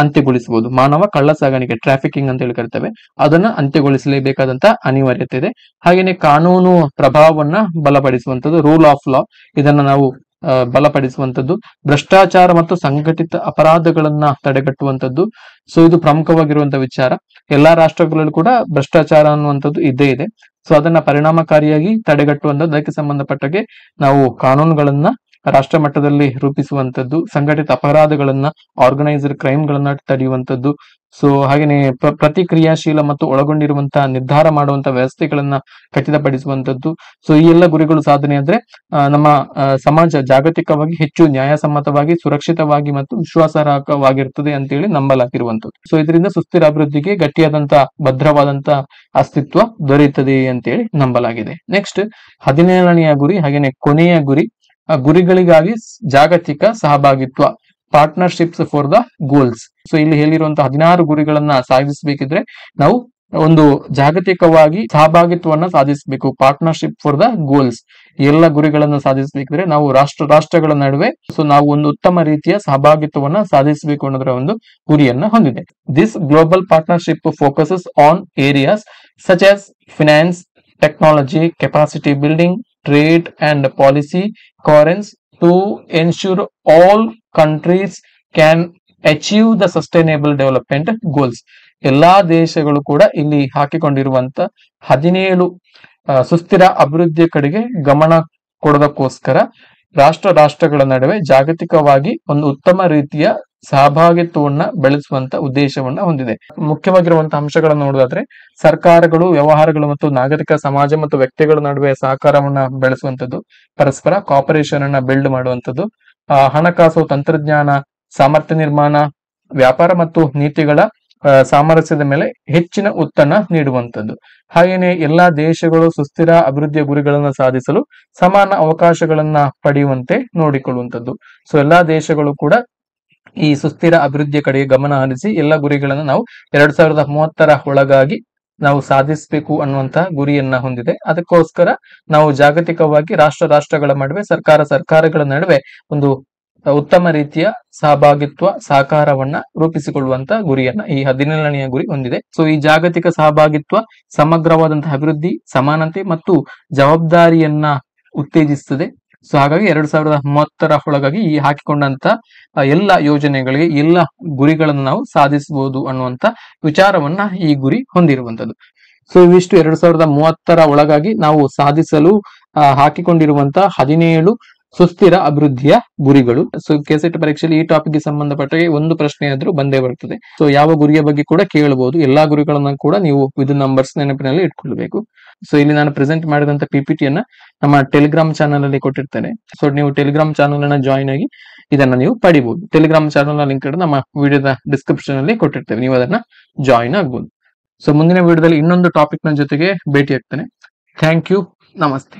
ಅಂತ್ಯಗೊಳಿಸಬಹುದು. ಮಾನವ ಕಳ್ಳ ಸಾಗಾಣಿಕೆ, ಟ್ರಾಫಿಕಿಂಗ್ ಅಂತ ಹೇಳಿ ಕರಿತೇವೆ, ಅದನ್ನ ಅಂತ್ಯಗೊಳಿಸಲೇಬೇಕಾದಂತ ಅನಿವಾರ್ಯತೆ ಇದೆ. ಹಾಗೆಯೇ ಕಾನೂನು ಪ್ರಭಾವವನ್ನ ಬಲಪಡಿಸುವಂತದ್ದು, ರೂಲ್ ಆಫ್ ಲಾ, ಇದನ್ನ ನಾವು ಬಲಪಡಿಸುವಂತದ್ದು, ಭ್ರಷ್ಟಾಚಾರ ಮತ್ತು ಸಂಘಟಿತ ಅಪರಾಧಗಳನ್ನ ತಡೆಗಟ್ಟುವಂತದ್ದು. ಸೊ ಇದು ಪ್ರಮುಖವಾಗಿರುವಂತಹ ವಿಚಾರ. ಎಲ್ಲಾ ರಾಷ್ಟ್ರಗಳಲ್ಲೂ ಕೂಡ ಭ್ರಷ್ಟಾಚಾರ ಅನ್ನುವಂಥದ್ದು ಇದ್ದೇ ಇದೆ. ಸೊ ಅದನ್ನ ಪರಿಣಾಮಕಾರಿಯಾಗಿ ತಡೆಗಟ್ಟುವಂಥದ್ದು, ಅದಕ್ಕೆ ಸಂಬಂಧಪಟ್ಟಾಗೆ ನಾವು ಕಾನೂನುಗಳನ್ನ ರಾಷ್ಟ್ರ ಮಟ್ಟದಲ್ಲಿ ರೂಪಿಸುವಂತದ್ದು, ಸಂಘಟಿತ ಅಪರಾಧಗಳನ್ನ, ಆರ್ಗನೈಸ್ಡ್ ಕ್ರೈಮ್ ಗಳನ್ನ ತಡೆಯುವಂತದ್ದು. ಸೊ ಹಾಗೆಯೇ ಪ್ರತಿಕ್ರಿಯಾಶೀಲ ಮತ್ತು ಒಳಗೊಂಡಿರುವಂತಹ ನಿರ್ಧಾರ ಮಾಡುವಂತಹ ವ್ಯವಸ್ಥೆಗಳನ್ನ ಖಚಿತಪಡಿಸುವಂತದ್ದು. ಸೊ ಈ ಎಲ್ಲ ಗುರಿಗಳು ಸಾಧನೆ ಆದ್ರೆ ನಮ್ಮ ಸಮಾಜ ಜಾಗತಿಕವಾಗಿ ಹೆಚ್ಚು ನ್ಯಾಯಸಮ್ಮತವಾಗಿ, ಸುರಕ್ಷಿತವಾಗಿ ಮತ್ತು ವಿಶ್ವಾಸಾರ್ಹವಾಗಿರುತ್ತದೆ ಅಂತೇಳಿ ನಂಬಲಾಗಿರುವಂತದ್ದು. ಸೊ ಇದರಿಂದ ಸುಸ್ಥಿರ ಅಭಿವೃದ್ಧಿಗೆ ಗಟ್ಟಿಯಾದಂತ ಭದ್ರವಾದಂತ ಅಸ್ತಿತ್ವ ದೊರೆಯುತ್ತದೆ ಅಂತೇಳಿ ನಂಬಲಾಗಿದೆ. ನೆಕ್ಸ್ಟ್ 17ನೆಯ ಗುರಿ, ಹಾಗೇನೆ ಕೊನೆಯ ಗುರಿ, ಗುರಿಗಳಿಗಾಗಿ ಜಾಗತಿಕ ಸಹಭಾಗಿತ್ವ, partnerships for the goals. So ಇಲ್ಲಿ ಹೇಳಿರುವಂತಹ 16 ಗುರಿಗಳನ್ನ ಸಾಧಿಸಬೇಕಿದ್ರೆ ನಾವು ಒಂದು ಜಾಗತಿಕವಾಗಿ ಸಹಭಾಗಿತ್ವವನ್ನ ಸಾಧಿಸಬೇಕು. ಪಾರ್ಟ್ನರ್ಶಿಪ್ ಫಾರ್ ದ ಗೋಲ್ಸ್, ಎಲ್ಲ ಗುರಿಗಳನ್ನು ಸಾಧಿಸಬೇಕಿದ್ರೆ ನಾವು ರಾಷ್ಟ್ರಗಳ ನಡುವೆ ನಾವು ಒಂದು ಉತ್ತಮ ರೀತಿಯ ಸಹಭಾಗಿತ್ವವನ್ನ ಸಾಧಿಸಬೇಕು ಅನ್ನೋದರ ಒಂದು ಗುರಿಯನ್ನ ಹೊಂದಿದೆ. This global partnership focuses on areas such as finance, technology, capacity building, trade and policy coherence to ensure all countries can achieve the sustainable development goals. ಎಲ್ಲಾ ದೇಶಗಳು ಕೂಡ ಇಲ್ಲಿ ಹಾಕಿಕೊಂಡಿರುವಂತ 17 ಸುಸ್ಥಿರ ಅಭಿವೃದ್ಧಿಯ ಕಡೆಗೆ ಗಮನ ಕೊಡೋದಕ್ಕೋಸ್ಕರ ರಾಷ್ಟ್ರಗಳ ನಡುವೆ ಜಾಗತಿಕವಾಗಿ ಒಂದು ಉತ್ತಮ ರೀತಿಯ ಸಹಭಾಗಿತ್ವವನ್ನ ಬೆಳೆಸುವಂತ ಉದ್ದೇಶವನ್ನ ಹೊಂದಿದೆ. ಮುಖ್ಯವಾಗಿರುವಂತಹ ಅಂಶಗಳನ್ನು ನೋಡೋದಾದ್ರೆ ಸರ್ಕಾರಗಳು, ವ್ಯವಹಾರಗಳು ಮತ್ತು ನಾಗರಿಕ ಸಮಾಜ ಮತ್ತು ವ್ಯಕ್ತಿಗಳ ನಡುವೆ ಸಹಕಾರವನ್ನ ಬೆಳೆಸುವಂತದ್ದು, ಪರಸ್ಪರ ಕಾಪರೇಷನ್ ಅನ್ನ ಬಿಲ್ಡ್ ಮಾಡುವಂತದ್ದು, ಹಣಕಾಸು, ತಂತ್ರಜ್ಞಾನ, ಸಾಮರ್ಥ್ಯ ನಿರ್ಮಾಣ, ವ್ಯಾಪಾರ ಮತ್ತು ನೀತಿಗಳ ಸಾಮರಸ್ಯದ ಮೇಲೆ ಹೆಚ್ಚಿನ ಒತ್ತನ್ನ ನೀಡುವಂತದ್ದು. ಹಾಗೇನೆ ಎಲ್ಲಾ ದೇಶಗಳು ಸುಸ್ಥಿರ ಅಭಿವೃದ್ಧಿಯ ಗುರಿಗಳನ್ನು ಸಾಧಿಸಲು ಸಮಾನ ಅವಕಾಶಗಳನ್ನ ಪಡೆಯುವಂತೆ ನೋಡಿಕೊಳ್ಳುವಂತದ್ದು. ಸೊ ಎಲ್ಲಾ ದೇಶಗಳು ಕೂಡ ಈ ಸುಸ್ಥಿರ ಅಭಿವೃದ್ಧಿಯ ಕಡೆಗೆ ಗಮನ ಹರಿಸಿ ಎಲ್ಲ ಗುರಿಗಳನ್ನು ನಾವು 2030 ಒಳಗಾಗಿ ನಾವು ಸಾಧಿಸಬೇಕು ಅನ್ನುವಂತಹ ಗುರಿಯನ್ನ ಹೊಂದಿದೆ. ಅದಕ್ಕೋಸ್ಕರ ನಾವು ಜಾಗತಿಕವಾಗಿ ರಾಷ್ಟ್ರಗಳ ನಡುವೆ, ಸರ್ಕಾರಗಳ ನಡುವೆ ಒಂದು ಉತ್ತಮ ರೀತಿಯ ಸಹಭಾಗಿತ್ವ, ಸಹಕಾರವನ್ನ ರೂಪಿಸಿಕೊಳ್ಳುವಂತ ಗುರಿಯನ್ನ ಈ 17ನೆಯ ಗುರಿ ಹೊಂದಿದೆ. ಸೊ ಈ ಜಾಗತಿಕ ಸಹಭಾಗಿತ್ವ ಸಮಗ್ರವಾದಂತಹ ಅಭಿವೃದ್ಧಿ, ಸಮಾನತೆ ಮತ್ತು ಜವಾಬ್ದಾರಿಯನ್ನ ಉತ್ತೇಜಿಸುತ್ತದೆ. ಸೊ ಹಾಗಾಗಿ 2030 ಒಳಗಾಗಿ ಈ ಹಾಕಿಕೊಂಡಂತ ಎಲ್ಲ ಯೋಜನೆಗಳಿಗೆ, ಎಲ್ಲ ಗುರಿಗಳನ್ನು ನಾವು ಸಾಧಿಸಬಹುದು ಅನ್ನುವಂತ ವಿಚಾರವನ್ನ ಈ ಗುರಿ ಹೊಂದಿರುವಂತದ್ದು. ಸೊ ಇವಿಷ್ಟು 2030 ಒಳಗಾಗಿ ನಾವು ಸಾಧಿಸಲು ಹಾಕಿಕೊಂಡಿರುವಂತಹ 17 ಸುಸ್ಥಿರ ಅಭಿವೃದ್ಧಿಯ ಗುರಿಗಳು. ಸೊ ಕೆಸೆಟ್ ಪರೀಕ್ಷೆಯಲ್ಲಿ ಈ ಟಾಪಿಕ್ ಗೆ ಸಂಬಂಧಪಟ್ಟ ಒಂದು ಪ್ರಶ್ನೆ ಆದ್ರೂ ಬಂದೇ ಬರ್ತದೆ. ಸೊ ಯಾವ ಗುರಿಯ ಬಗ್ಗೆ ಕೂಡ ಕೇಳಬಹುದು. ಎಲ್ಲಾ ಗುರಿಗಳನ್ನ ಕೂಡ ನೀವು ವಿತ್ ನಂಬರ್ಸ್ ನೆನಪಿನಲ್ಲಿ ಇಟ್ಕೊಳ್ಬೇಕು. ಸೊ ಇಲ್ಲಿ ನಾನು ಪ್ರೆಸೆಂಟ್ ಮಾಡಿದಂತ PPTಯನ್ನ ನಮ್ಮ ಟೆಲಿಗ್ರಾಮ್ ಚಾನಲ್ ಅಲ್ಲಿ ಕೊಟ್ಟಿರ್ತೇನೆ. ಸೊ ನೀವು ಟೆಲಿಗ್ರಾಮ್ ಚಾನಲ್ ಅನ್ನ ಜಾಯಿನ್ ಆಗಿ ಇದನ್ನ ನೀವು ಪಡಿಬಹುದು. ಟೆಲಿಗ್ರಾಮ್ ಚಾನಲ್ ನ ಲಿಂಕ್ ನಮ್ಮ ವಿಡಿಯೋದ ಡಿಸ್ಕ್ರಿಪ್ಷನ್ ಅಲ್ಲಿ ಕೊಟ್ಟಿರ್ತೇವೆ, ನೀವು ಅದನ್ನ ಜಾಯಿನ್ ಆಗ್ಬಹುದು. ಸೊ ಮುಂದಿನ ವಿಡಿಯೋದಲ್ಲಿ ಇನ್ನೊಂದು ಟಾಪಿಕ್ ನ ಜೊತೆಗೆ ಭೇಟಿ ಆಗ್ತೇನೆ. ಥ್ಯಾಂಕ್ ಯು, ನಮಸ್ತೆ.